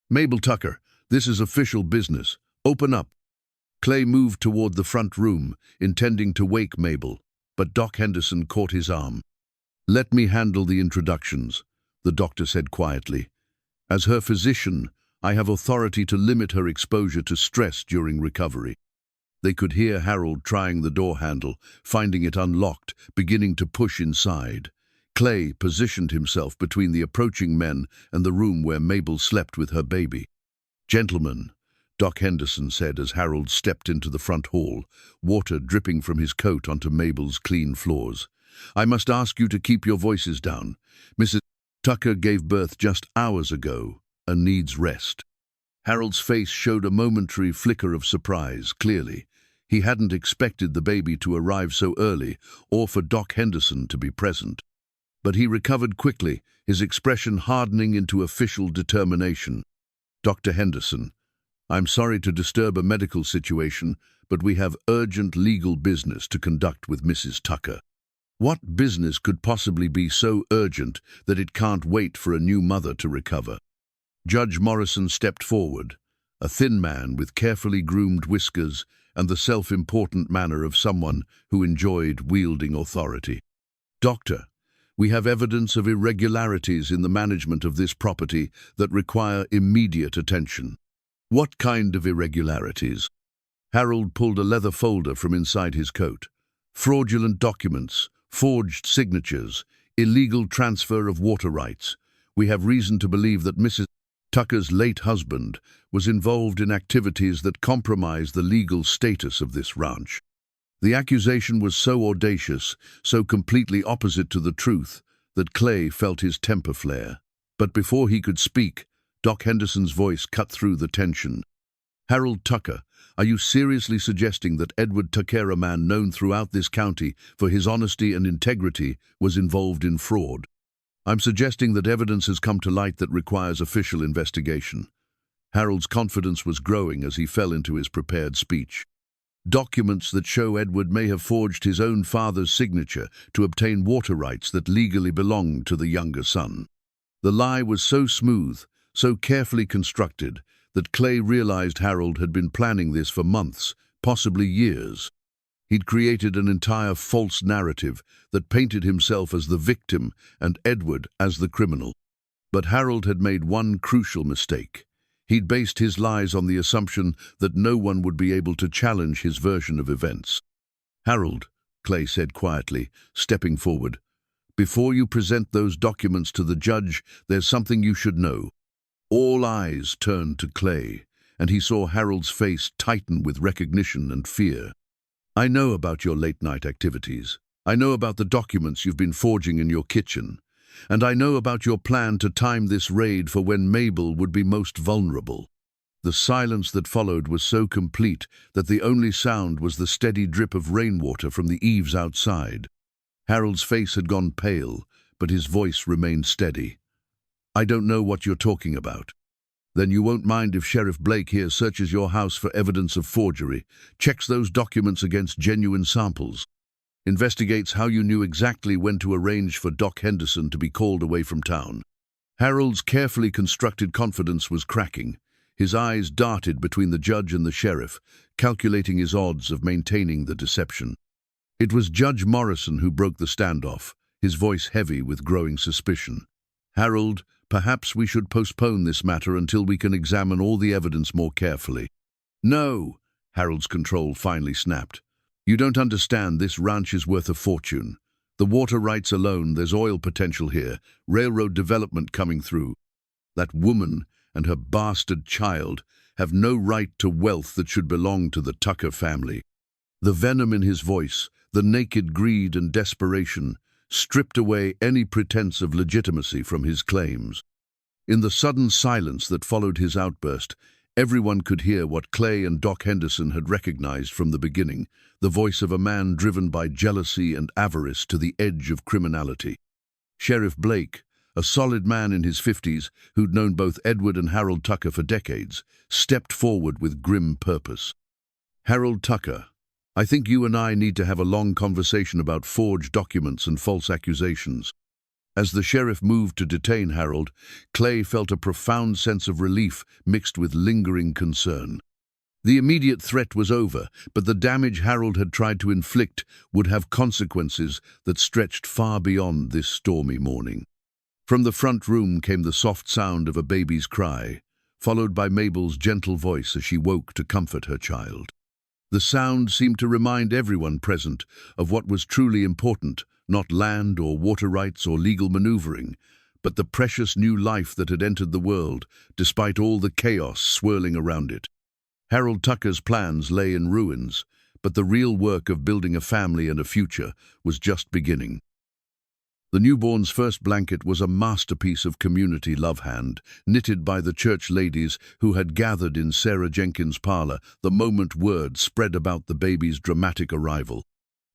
"Mabel Tucker, this is official business. Open up." Clay moved toward the front room, intending to wake Mabel, but Doc Henderson caught his arm. "Let me handle the introductions," the doctor said quietly. "As her physician, I have authority to limit her exposure to stress during recovery." They could hear Harold trying the door handle, finding it unlocked, beginning to push inside. Clay positioned himself between the approaching men and the room where Mabel slept with her baby. "Gentlemen," Doc Henderson said as Harold stepped into the front hall, water dripping from his coat onto Mabel's clean floors, "I must ask you to keep your voices down. Mrs. Tucker gave birth just hours ago and needs rest." Harold's face showed a momentary flicker of surprise, clearly. He hadn't expected the baby to arrive so early or for Doc Henderson to be present. But he recovered quickly, his expression hardening into official determination. "Dr. Henderson, I'm sorry to disturb a medical situation, but we have urgent legal business to conduct with Mrs. Tucker." What business could possibly be so urgent that it can't wait for a new mother to recover? Judge Morrison stepped forward, a thin man with carefully groomed whiskers and the self-important manner of someone who enjoyed wielding authority. "Doctor, we have evidence of irregularities in the management of this property that require immediate attention." "What kind of irregularities?" Harold pulled a leather folder from inside his coat. "Fraudulent documents, forged signatures, illegal transfer of water rights. We have reason to believe that Mrs. Tucker's late husband was involved in activities that compromise the legal status of this ranch." The accusation was so audacious, so completely opposite to the truth, that Clay felt his temper flare. But before he could speak, Doc Henderson's voice cut through the tension. "Harold Tucker, are you seriously suggesting that Edward Tucker, a man known throughout this county for his honesty and integrity, was involved in fraud?" "I'm suggesting that evidence has come to light that requires official investigation." Harold's confidence was growing as he fell into his prepared speech. "Documents that show Edward may have forged his own father's signature to obtain water rights that legally belonged to the younger son." The lie was so smooth, so carefully constructed, that Clay realized Harold had been planning this for months, possibly years. He'd created an entire false narrative that painted himself as the victim and Edward as the criminal. But Harold had made one crucial mistake. He'd based his lies on the assumption that no one would be able to challenge his version of events. "Harold," Clay said quietly, stepping forward, "before you present those documents to the judge, there's something you should know." All eyes turned to Clay, and he saw Harold's face tighten with recognition and fear. "I know about your late-night activities. I know about the documents you've been forging in your kitchen. And I know about your plan to time this raid for when Mabel would be most vulnerable." The silence that followed was so complete that the only sound was the steady drip of rainwater from the eaves outside. Harold's face had gone pale, but his voice remained steady. "I don't know what you're talking about." "Then you won't mind if Sheriff Blake here searches your house for evidence of forgery, checks those documents against genuine samples, investigates how you knew exactly when to arrange for Doc Henderson to be called away from town." Harold's carefully constructed confidence was cracking. His eyes darted between the judge and the sheriff, calculating his odds of maintaining the deception. It was Judge Morrison who broke the standoff, his voice heavy with growing suspicion. "Harold, perhaps we should postpone this matter until we can examine all the evidence more carefully." "No," Harold's control finally snapped. "You don't understand, this ranch is worth a fortune. The water rights alone, there's oil potential here, railroad development coming through. That woman and her bastard child have no right to wealth that should belong to the Tucker family." The venom in his voice, the naked greed and desperation, stripped away any pretense of legitimacy from his claims. In the sudden silence that followed his outburst, everyone could hear what Clay and Doc Henderson had recognized from the beginning, the voice of a man driven by jealousy and avarice to the edge of criminality. Sheriff Blake, a solid man in his 50s who'd known both Edward and Harold Tucker for decades, stepped forward with grim purpose. "Harold Tucker, I think you and I need to have a long conversation about forged documents and false accusations." As the sheriff moved to detain Harold, Clay felt a profound sense of relief mixed with lingering concern. The immediate threat was over, but the damage Harold had tried to inflict would have consequences that stretched far beyond this stormy morning. From the front room came the soft sound of a baby's cry, followed by Mabel's gentle voice as she woke to comfort her child. The sound seemed to remind everyone present of what was truly important, not land or water rights or legal maneuvering, but the precious new life that had entered the world, despite all the chaos swirling around it. Harold Tucker's plans lay in ruins, but the real work of building a family and a future was just beginning. The newborn's first blanket was a masterpiece of community love-hand, knitted by the church ladies who had gathered in Sarah Jenkins' parlor the moment word spread about the baby's dramatic arrival.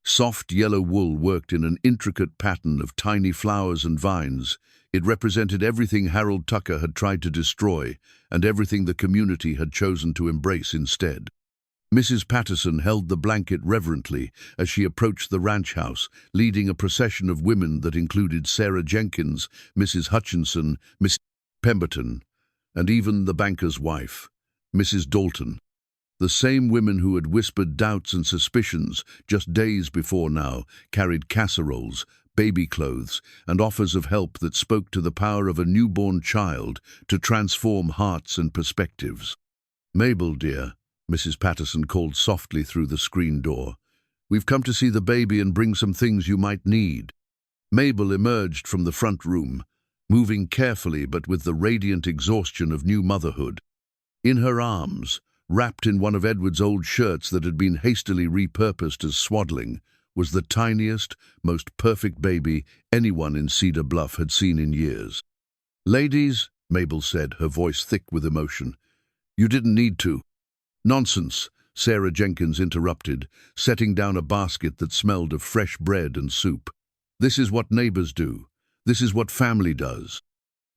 Soft yellow wool worked in an intricate pattern of tiny flowers and vines. It represented everything Harold Tucker had tried to destroy and everything the community had chosen to embrace instead. Mrs. Patterson held the blanket reverently as she approached the ranch house, leading a procession of women that included Sarah Jenkins, Mrs. Hutchinson, Miss Pemberton, and even the banker's wife, Mrs. Dalton. The same women who had whispered doubts and suspicions just days before now carried casseroles, baby clothes, and offers of help that spoke to the power of a newborn child to transform hearts and perspectives. "Mabel, dear," Mrs. Patterson called softly through the screen door, "we've come to see the baby and bring some things you might need." Mabel emerged from the front room, moving carefully but with the radiant exhaustion of new motherhood. In her arms, wrapped in one of Edward's old shirts that had been hastily repurposed as swaddling, was the tiniest, most perfect baby anyone in Cedar Bluff had seen in years. "Ladies," Mabel said, her voice thick with emotion, "you didn't need to." "Nonsense," Sarah Jenkins interrupted, setting down a basket that smelled of fresh bread and soup. "This is what neighbors do. This is what family does."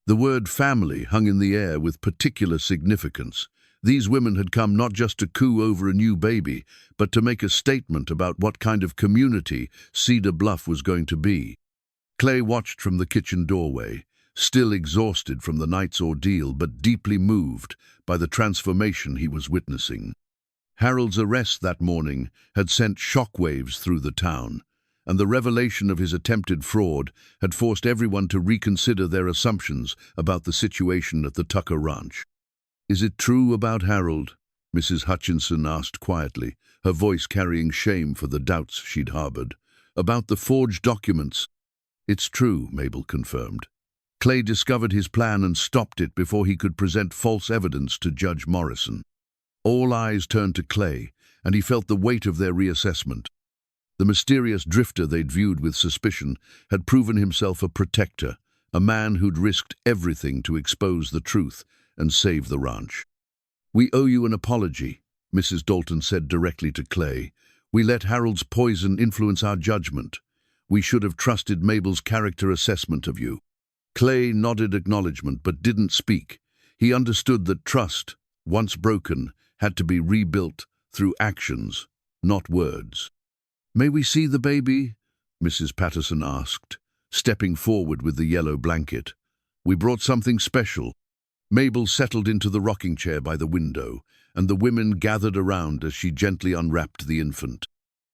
The word family hung in the air with particular significance. These women had come not just to coo over a new baby, but to make a statement about what kind of community Cedar Bluff was going to be. Clay watched from the kitchen doorway, still exhausted from the night's ordeal but deeply moved by the transformation he was witnessing. Harold's arrest that morning had sent shockwaves through the town, and the revelation of his attempted fraud had forced everyone to reconsider their assumptions about the situation at the Tucker Ranch. "Is it true about Harold?" Mrs. Hutchinson asked quietly, her voice carrying shame for the doubts she'd harbored. "About the forged documents?" "It's true," Mabel confirmed. Clay discovered his plan and stopped it before he could present false evidence to Judge Morrison. All eyes turned to Clay, and he felt the weight of their reassessment. The mysterious drifter they'd viewed with suspicion had proven himself a protector, a man who'd risked everything to expose the truth and save the ranch. "We owe you an apology," Mrs. Dalton said directly to Clay. "We let Harold's poison influence our judgment. We should have trusted Mabel's character assessment of you." Clay nodded acknowledgement but didn't speak. He understood that trust, once broken, had to be rebuilt through actions, not words. "May we see the baby?" Mrs. Patterson asked, stepping forward with the yellow blanket. "We brought something special." Mabel settled into the rocking chair by the window, and the women gathered around as she gently unwrapped the infant.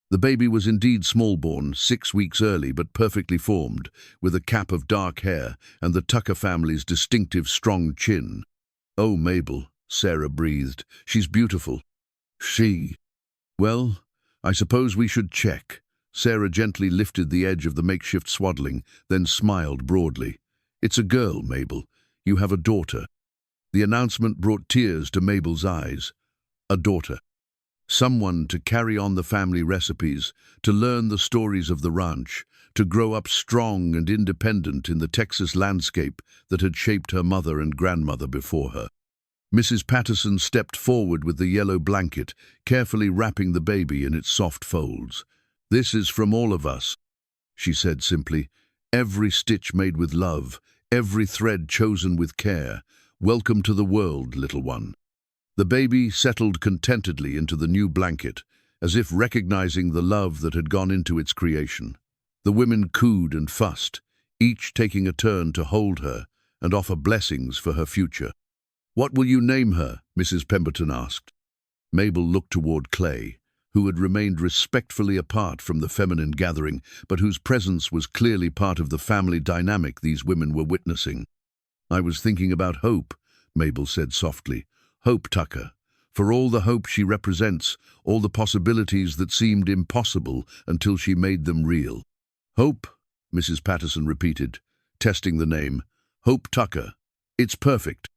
The baby was indeed small-born, 6 weeks early but perfectly formed, with a cap of dark hair and the Tucker family's distinctive strong chin. "Oh, Mabel," Sarah breathed. "She's beautiful." "She? Well, I suppose we should check." Sarah gently lifted the edge of the makeshift swaddling, then smiled broadly. "It's a girl, Mabel. You have a daughter." The announcement brought tears to Mabel's eyes. A daughter. Someone to carry on the family recipes, to learn the stories of the ranch, to grow up strong and independent in the Texas landscape that had shaped her mother and grandmother before her. Mrs. Patterson stepped forward with the yellow blanket, carefully wrapping the baby in its soft folds. "This is from all of us," she said simply. "Every stitch made with love, every thread chosen with care. Welcome to the world, little one." The baby settled contentedly into the new blanket, as if recognizing the love that had gone into its creation. The women cooed and fussed, each taking a turn to hold her and offer blessings for her future. "What will you name her?" Mrs. Pemberton asked. Mabel looked toward Clay, who had remained respectfully apart from the feminine gathering, but whose presence was clearly part of the family dynamic these women were witnessing. "I was thinking about Hope," Mabel said softly. "Hope Tucker. For all the hope she represents, all the possibilities that seemed impossible until she made them real." "Hope," Mrs. Patterson repeated, testing the name. "Hope Tucker. It's perfect."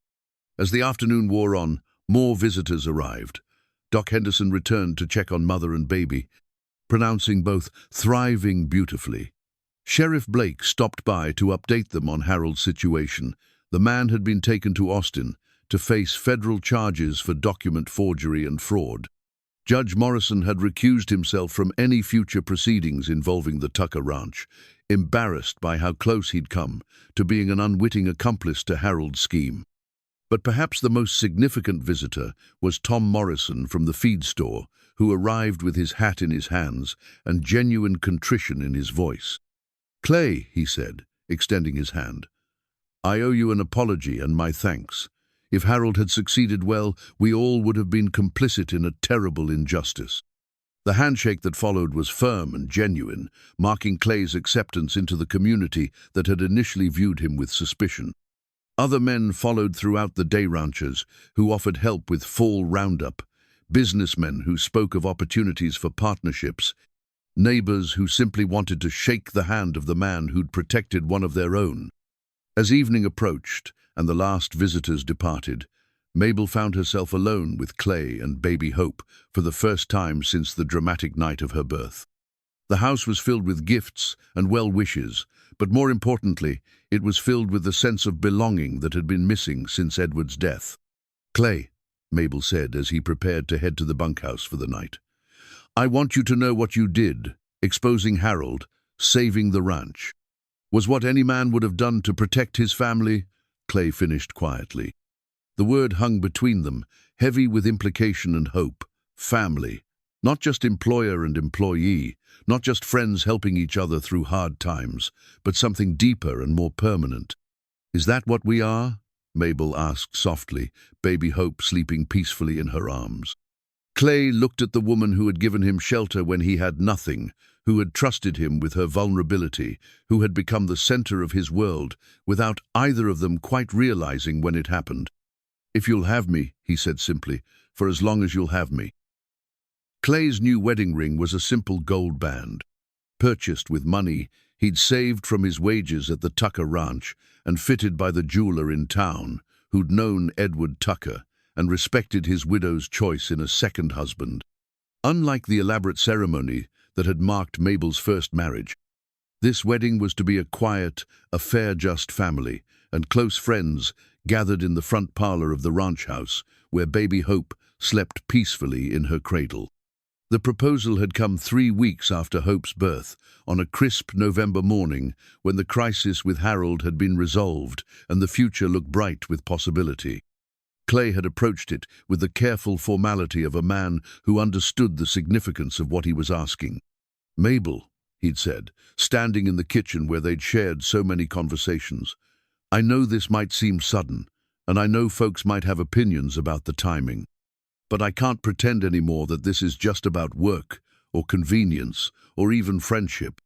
As the afternoon wore on, more visitors arrived. Doc Henderson returned to check on mother and baby, pronouncing both thriving beautifully. Sheriff Blake stopped by to update them on Harold's situation. The man had been taken to Austin to face federal charges for document forgery and fraud. Judge Morrison had recused himself from any future proceedings involving the Tucker Ranch, embarrassed by how close he'd come to being an unwitting accomplice to Harold's scheme. But perhaps the most significant visitor was Tom Morrison from the feed store, who arrived with his hat in his hands and genuine contrition in his voice. "Clay," he said, extending his hand, "I owe you an apology and my thanks. If Harold had succeeded well, we all would have been complicit in a terrible injustice." The handshake that followed was firm and genuine, marking Clay's acceptance into the community that had initially viewed him with suspicion. Other men followed throughout the day, ranchers who offered help with fall roundup, businessmen who spoke of opportunities for partnerships, neighbors who simply wanted to shake the hand of the man who'd protected one of their own. As evening approached and the last visitors departed, Mabel found herself alone with Clay and baby Hope for the first time since the dramatic night of her birth. The house was filled with gifts and well-wishes, but more importantly, it was filled with the sense of belonging that had been missing since Edward's death. "Clay," Mabel said as he prepared to head to the bunkhouse for the night, "I want you to know what you did, exposing Harold, saving the ranch. Was what any man would have done to protect his family," Clay finished quietly. The word hung between them, heavy with implication and hope. Family. Not just employer and employee, not just friends helping each other through hard times, but something deeper and more permanent. "Is that what we are?" Mabel asked softly, baby Hope sleeping peacefully in her arms. Clay looked at the woman who had given him shelter when he had nothing, who had trusted him with her vulnerability, who had become the center of his world, without either of them quite realizing when it happened. "If you'll have me," he said simply, "for as long as you'll have me." Clay's new wedding ring was a simple gold band, purchased with money he'd saved from his wages at the Tucker Ranch and fitted by the jeweler in town, who'd known Edward Tucker and respected his widow's choice in a second husband. Unlike the elaborate ceremony that had marked Mabel's first marriage, this wedding was to be a quiet, a fair, just family, and close friends gathered in the front parlor of the ranch house, where baby Hope slept peacefully in her cradle. The proposal had come 3 weeks after Hope's birth, on a crisp November morning when the crisis with Harold had been resolved and the future looked bright with possibility. Clay had approached it with the careful formality of a man who understood the significance of what he was asking. "Mabel," he'd said, standing in the kitchen where they'd shared so many conversations, "I know this might seem sudden, and I know folks might have opinions about the timing. But I can't pretend anymore that this is just about work, or convenience, or even friendship."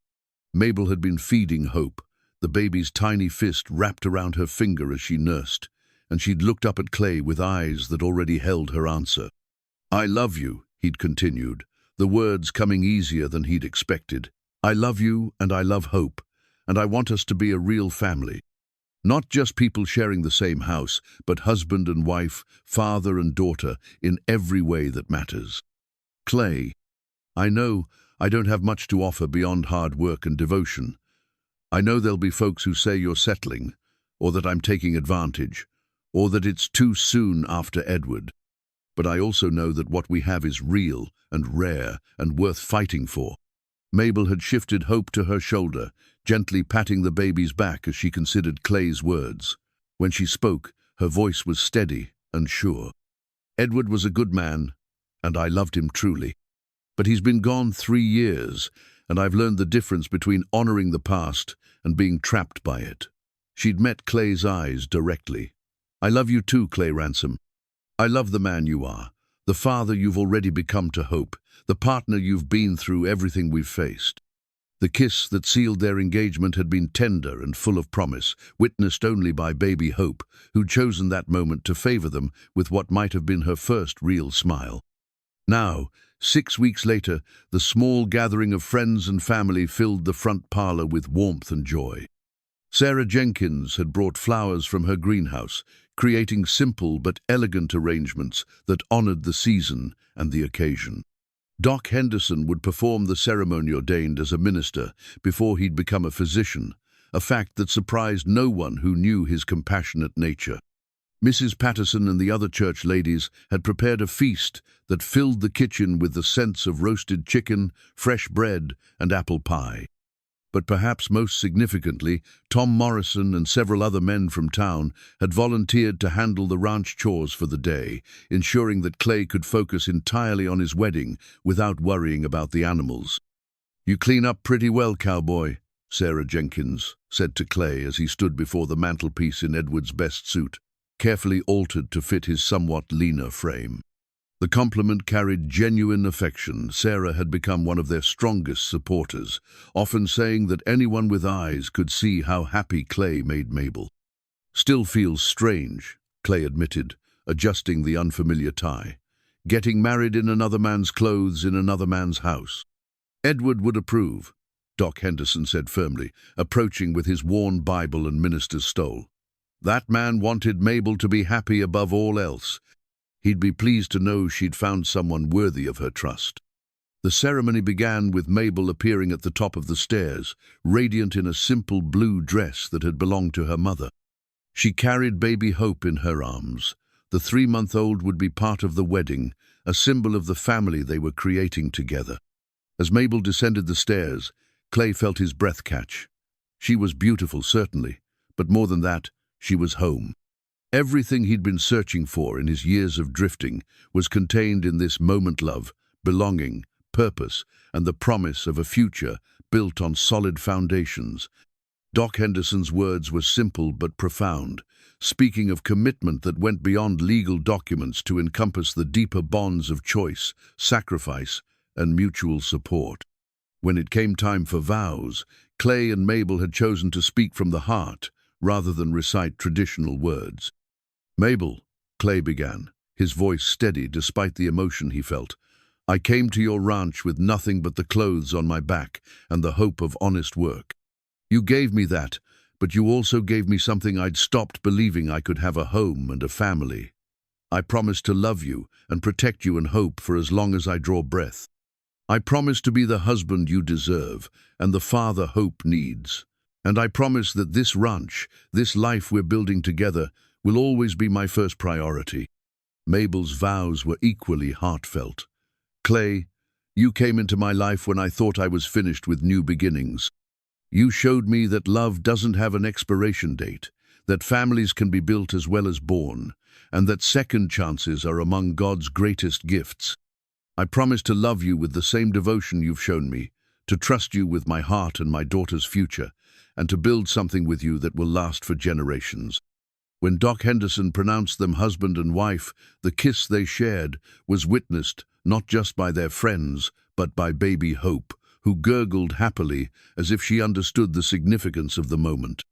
Mabel had been feeding Hope, the baby's tiny fist wrapped around her finger as she nursed, and she'd looked up at Clay with eyes that already held her answer. "I love you," he'd continued, the words coming easier than he'd expected. "I love you, and I love Hope, and I want us to be a real family. Not just people sharing the same house, but husband and wife, father and daughter, in every way that matters. Clay, I know I don't have much to offer beyond hard work and devotion. I know there'll be folks who say you're settling, or that I'm taking advantage, or that it's too soon after Edward. But I also know that what we have is real and rare and worth fighting for." Mabel had shifted Hope to her shoulder, gently patting the baby's back as she considered Clay's words. When she spoke, her voice was steady and sure. "Edward was a good man, and I loved him truly. But he's been gone 3 years, and I've learned the difference between honoring the past and being trapped by it." She'd met Clay's eyes directly. "I love you too, Clay Ransom. I love the man you are, the father you've already become to Hope, the partner you've been through everything we've faced." The kiss that sealed their engagement had been tender and full of promise, witnessed only by baby Hope, who'd chosen that moment to favor them with what might have been her first real smile. Now, 6 weeks later, the small gathering of friends and family filled the front parlor with warmth and joy. Sarah Jenkins had brought flowers from her greenhouse, creating simple but elegant arrangements that honored the season and the occasion. Doc Henderson would perform the ceremony ordained as a minister before he'd become a physician, a fact that surprised no one who knew his compassionate nature. Mrs. Patterson and the other church ladies had prepared a feast that filled the kitchen with the scents of roasted chicken, fresh bread, and apple pie. But perhaps most significantly, Tom Morrison and several other men from town had volunteered to handle the ranch chores for the day, ensuring that Clay could focus entirely on his wedding without worrying about the animals. "You clean up pretty well, Cowboy," Sarah Jenkins said to Clay as he stood before the mantelpiece in Edward's best suit, carefully altered to fit his somewhat leaner frame. The compliment carried genuine affection. Sarah had become one of their strongest supporters, often saying that anyone with eyes could see how happy Clay made Mabel. "Still feels strange," Clay admitted, adjusting the unfamiliar tie. "Getting married in another man's clothes in another man's house." "Edward would approve," Doc Henderson said firmly, approaching with his worn Bible and minister's stole. "That man wanted Mabel to be happy above all else. He'd be pleased to know she'd found someone worthy of her trust." The ceremony began with Mabel appearing at the top of the stairs, radiant in a simple blue dress that had belonged to her mother. She carried baby Hope in her arms. The 3-month-old would be part of the wedding, a symbol of the family they were creating together. As Mabel descended the stairs, Clay felt his breath catch. She was beautiful, certainly, but more than that, she was home. Everything he'd been searching for in his years of drifting was contained in this moment: love, belonging, purpose, and the promise of a future built on solid foundations. Doc Henderson's words were simple but profound, speaking of commitment that went beyond legal documents to encompass the deeper bonds of choice, sacrifice, and mutual support. When it came time for vows, Clay and Mabel had chosen to speak from the heart rather than recite traditional words. "Mabel," Clay began, his voice steady despite the emotion he felt, "I came to your ranch with nothing but the clothes on my back and the hope of honest work. You gave me that, but you also gave me something I'd stopped believing I could have: a home and a family. I promised to love you and protect you and Hope for as long as I draw breath. I promised to be the husband you deserve and the father Hope needs. And I promise that this ranch, this life we're building together, will always be my first priority." Mabel's vows were equally heartfelt. "Clay, you came into my life when I thought I was finished with new beginnings. You showed me that love doesn't have an expiration date, that families can be built as well as born, and that second chances are among God's greatest gifts. I promise to love you with the same devotion you've shown me, to trust you with my heart and my daughter's future, and to build something with you that will last for generations." When Doc Henderson pronounced them husband and wife, the kiss they shared was witnessed not just by their friends, but by baby Hope, who gurgled happily as if she understood the significance of the moment.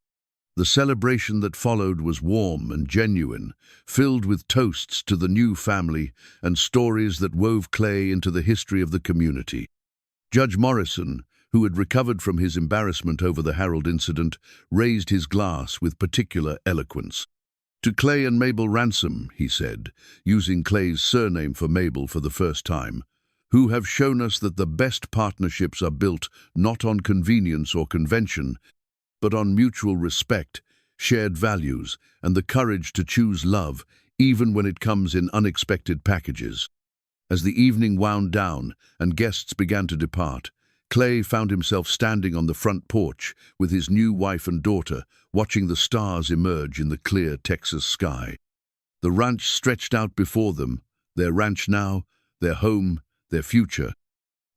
The celebration that followed was warm and genuine, filled with toasts to the new family and stories that wove Clay into the history of the community. Judge Morrison, who had recovered from his embarrassment over the Harold incident, raised his glass with particular eloquence. "To Clay and Mabel Ransom," he said, using Clay's surname for Mabel for the first time, "who have shown us that the best partnerships are built not on convenience or convention, but on mutual respect, shared values, and the courage to choose love, even when it comes in unexpected packages." As the evening wound down and guests began to depart, Clay found himself standing on the front porch with his new wife and daughter, watching the stars emerge in the clear Texas sky. The ranch stretched out before them, their ranch now, their home, their future.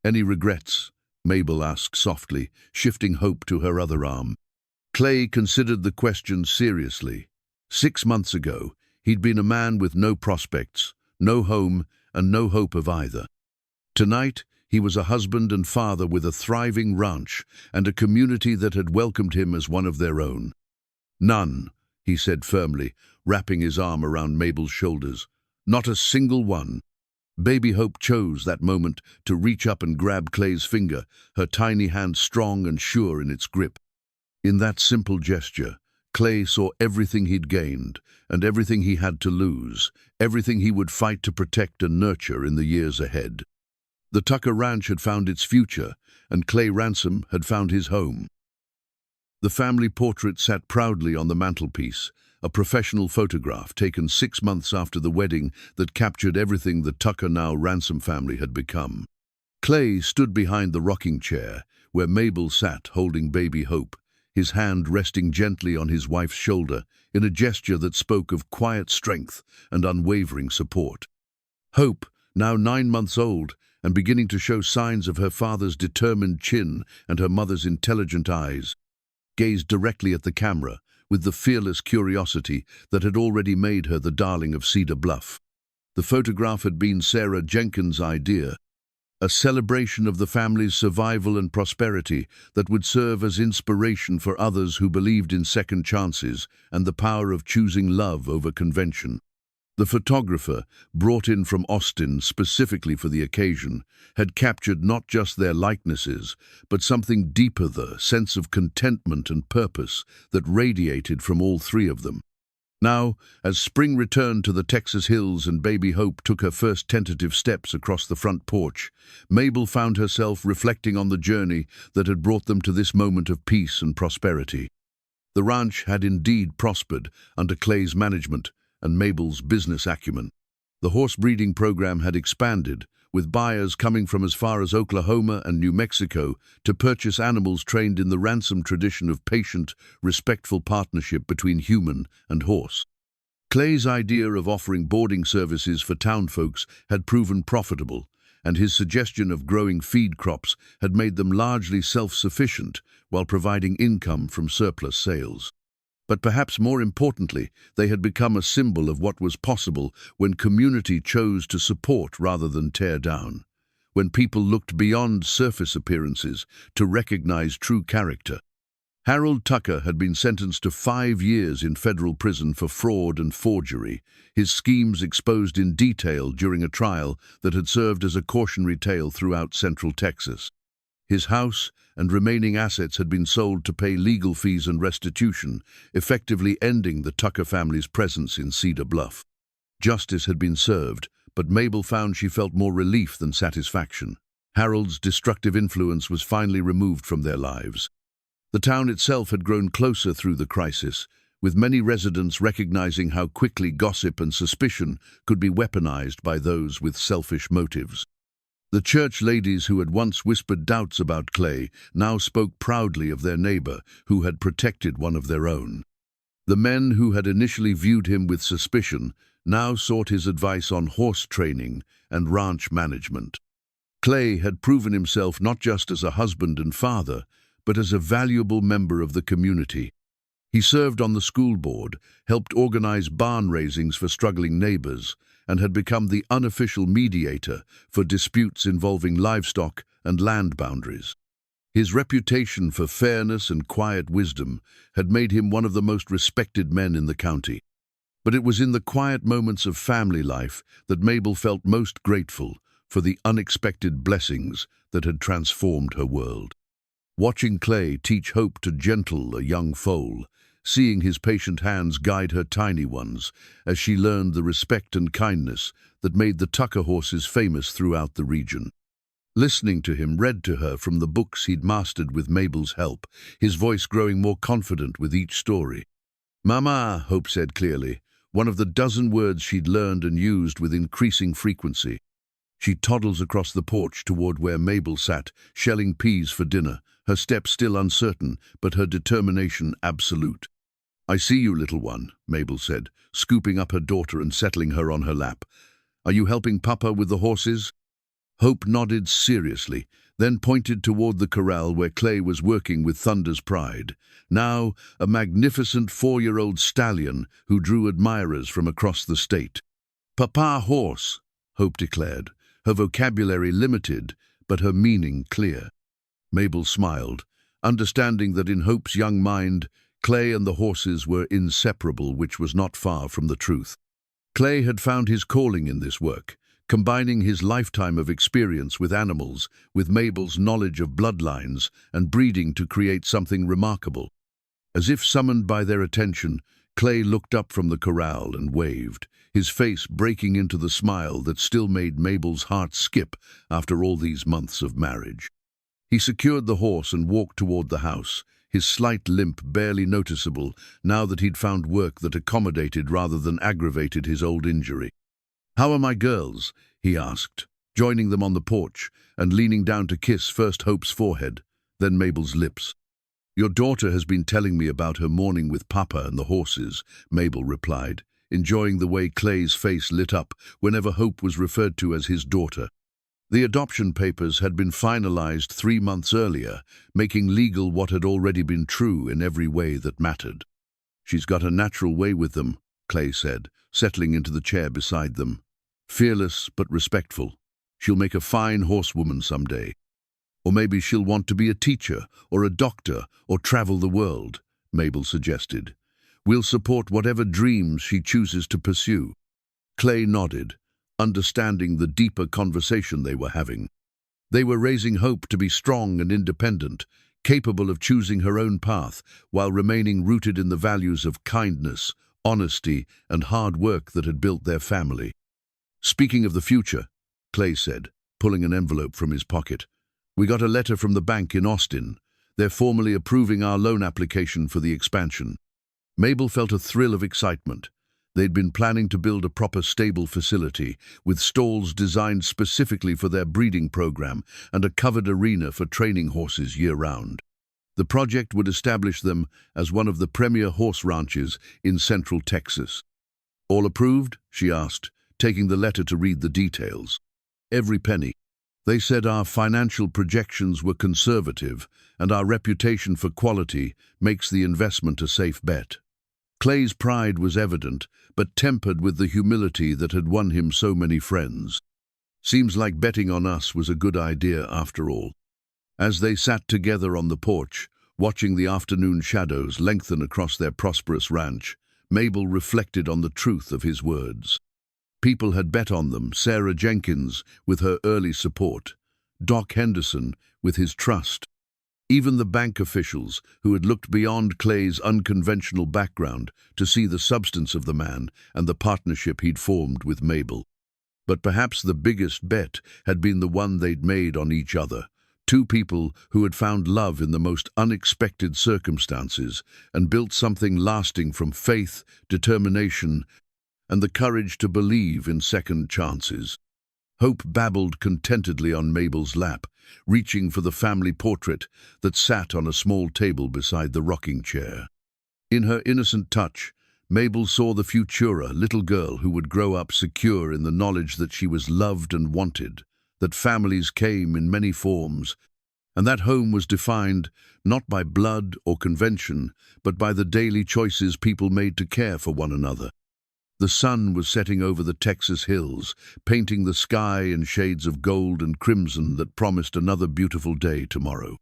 "Any regrets?" Mabel asked softly, shifting Hope to her other arm. Clay considered the question seriously. 6 months ago, he'd been a man with no prospects, no home, and no hope of either. Tonight, he was a husband and father with a thriving ranch and a community that had welcomed him as one of their own. "None," he said firmly, wrapping his arm around Mabel's shoulders. "Not a single one." Baby Hope chose that moment to reach up and grab Clay's finger, her tiny hand strong and sure in its grip. In that simple gesture, Clay saw everything he'd gained and everything he had to lose, everything he would fight to protect and nurture in the years ahead. The Tucker Ranch had found its future, and Clay Ransom had found his home. The family portrait sat proudly on the mantelpiece, a professional photograph taken 6 months after the wedding that captured everything the Tucker now Ransom family had become. Clay stood behind the rocking chair, where Mabel sat holding baby Hope, his hand resting gently on his wife's shoulder in a gesture that spoke of quiet strength and unwavering support. Hope, now 9 months old, and beginning to show signs of her father's determined chin and her mother's intelligent eyes, gazed directly at the camera with the fearless curiosity that had already made her the darling of Cedar Bluff. The photograph had been Sarah Jenkins' idea, a celebration of the family's survival and prosperity that would serve as inspiration for others who believed in second chances and the power of choosing love over convention. The photographer, brought in from Austin specifically for the occasion, had captured not just their likenesses, but something deeper, the sense of contentment and purpose that radiated from all three of them. Now, as spring returned to the Texas hills and baby Hope took her first tentative steps across the front porch, Mabel found herself reflecting on the journey that had brought them to this moment of peace and prosperity. The ranch had indeed prospered under Clay's management and Mabel's business acumen. The horse breeding program had expanded, with buyers coming from as far as Oklahoma and New Mexico to purchase animals trained in the Ransom tradition of patient, respectful partnership between human and horse. Clay's idea of offering boarding services for town folks had proven profitable, and his suggestion of growing feed crops had made them largely self-sufficient while providing income from surplus sales. But perhaps more importantly, they had become a symbol of what was possible when community chose to support rather than tear down, when people looked beyond surface appearances to recognize true character. Harold Tucker had been sentenced to 5 years in federal prison for fraud and forgery, his schemes exposed in detail during a trial that had served as a cautionary tale throughout Central Texas. His house and remaining assets had been sold to pay legal fees and restitution, effectively ending the Tucker family's presence in Cedar Bluff. Justice had been served, but Mabel found she felt more relief than satisfaction. Harold's destructive influence was finally removed from their lives. The town itself had grown closer through the crisis, with many residents recognizing how quickly gossip and suspicion could be weaponized by those with selfish motives. The church ladies who had once whispered doubts about Clay now spoke proudly of their neighbor who had protected one of their own. The men who had initially viewed him with suspicion now sought his advice on horse training and ranch management. Clay had proven himself not just as a husband and father, but as a valuable member of the community. He served on the school board, helped organize barn raisings for struggling neighbors, and had become the unofficial mediator for disputes involving livestock and land boundaries. His reputation for fairness and quiet wisdom had made him one of the most respected men in the county. But it was in the quiet moments of family life that Mabel felt most grateful for the unexpected blessings that had transformed her world. Watching Clay teach hope to gentle a young foal, seeing his patient hands guide her tiny ones as she learned the respect and kindness that made the Tucker horses famous throughout the region. Listening to him read to her from the books he'd mastered with Mabel's help, his voice growing more confident with each story. "Mama," Hope said clearly, one of the dozen words she'd learned and used with increasing frequency. She toddles across the porch toward where Mabel sat, shelling peas for dinner, her steps still uncertain, but her determination absolute. "I see you, little one," Mabel said, scooping up her daughter and settling her on her lap. "Are you helping Papa with the horses?" Hope nodded seriously, then pointed toward the corral where Clay was working with Thunder's Pride, now a magnificent 4-year-old stallion who drew admirers from across the state. "Papa horse," Hope declared, her vocabulary limited, but her meaning clear. Mabel smiled, understanding that in Hope's young mind, Clay and the horses were inseparable, which was not far from the truth. Clay had found his calling in this work, combining his lifetime of experience with animals with Mabel's knowledge of bloodlines and breeding to create something remarkable. As if summoned by their attention, Clay looked up from the corral and waved, his face breaking into the smile that still made Mabel's heart skip after all these months of marriage. He secured the horse and walked toward the house, his slight limp barely noticeable now that he'd found work that accommodated rather than aggravated his old injury. "How are my girls?" he asked, joining them on the porch and leaning down to kiss first Hope's forehead, then Mabel's lips. "Your daughter has been telling me about her morning with Papa and the horses," Mabel replied, enjoying the way Clay's face lit up whenever Hope was referred to as his daughter. The adoption papers had been finalized 3 months earlier, making legal what had already been true in every way that mattered. "She's got a natural way with them," Clay said, settling into the chair beside them. "Fearless but respectful. She'll make a fine horsewoman someday. Or maybe she'll want to be a teacher or a doctor or travel the world," Mabel suggested. "We'll support whatever dreams she chooses to pursue." Clay nodded, understanding the deeper conversation they were having. They were raising Hope to be strong and independent, capable of choosing her own path while remaining rooted in the values of kindness, honesty, and hard work that had built their family. "Speaking of the future," Clay said, pulling an envelope from his pocket, "we got a letter from the bank in Austin. They're formally approving our loan application for the expansion." Mabel felt a thrill of excitement. They'd been planning to build a proper stable facility, with stalls designed specifically for their breeding program and a covered arena for training horses year-round. The project would establish them as one of the premier horse ranches in central Texas. "All approved?" she asked, taking the letter to read the details. "Every penny. They said our financial projections were conservative, and our reputation for quality makes the investment a safe bet." Clay's pride was evident, but tempered with the humility that had won him so many friends. "Seems like betting on us was a good idea after all." As they sat together on the porch, watching the afternoon shadows lengthen across their prosperous ranch, Mabel reflected on the truth of his words. People had bet on them, Sarah Jenkins with her early support, Doc Henderson with his trust. Even the bank officials, who had looked beyond Clay's unconventional background to see the substance of the man and the partnership he'd formed with Mabel. But perhaps the biggest bet had been the one they'd made on each other, Two people who had found love in the most unexpected circumstances and built something lasting from faith, determination, and the courage to believe in second chances. Hope babbled contentedly on Mabel's lap, reaching for the family portrait that sat on a small table beside the rocking chair. In her innocent touch, Mabel saw the futura little girl who would grow up secure in the knowledge that she was loved and wanted, that families came in many forms, and that home was defined not by blood or convention, but by the daily choices people made to care for one another. The sun was setting over the Texas hills, painting the sky in shades of gold and crimson that promised another beautiful day tomorrow.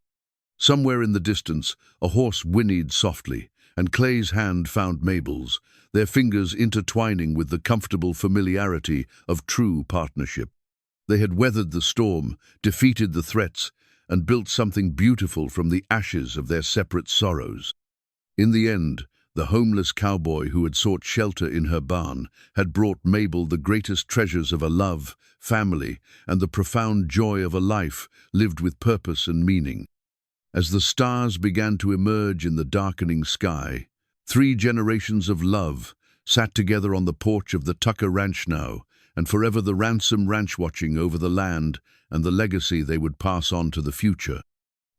Somewhere in the distance, a horse whinnied softly, and Clay's hand found Mabel's, their fingers intertwining with the comfortable familiarity of true partnership. They had weathered the storm, defeated the threats, and built something beautiful from the ashes of their separate sorrows. In the end, the homeless cowboy who had sought shelter in her barn had brought Mabel the greatest treasures of a love, family, and the profound joy of a life lived with purpose and meaning. As the stars began to emerge in the darkening sky, 3 generations of love sat together on the porch of the Tucker Ranch now, and forever the Ransom ranch watching over the land and the legacy they would pass on to the future.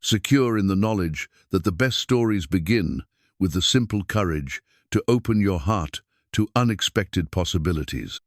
Secure in the knowledge that the best stories begin with the simple courage to open your heart to unexpected possibilities.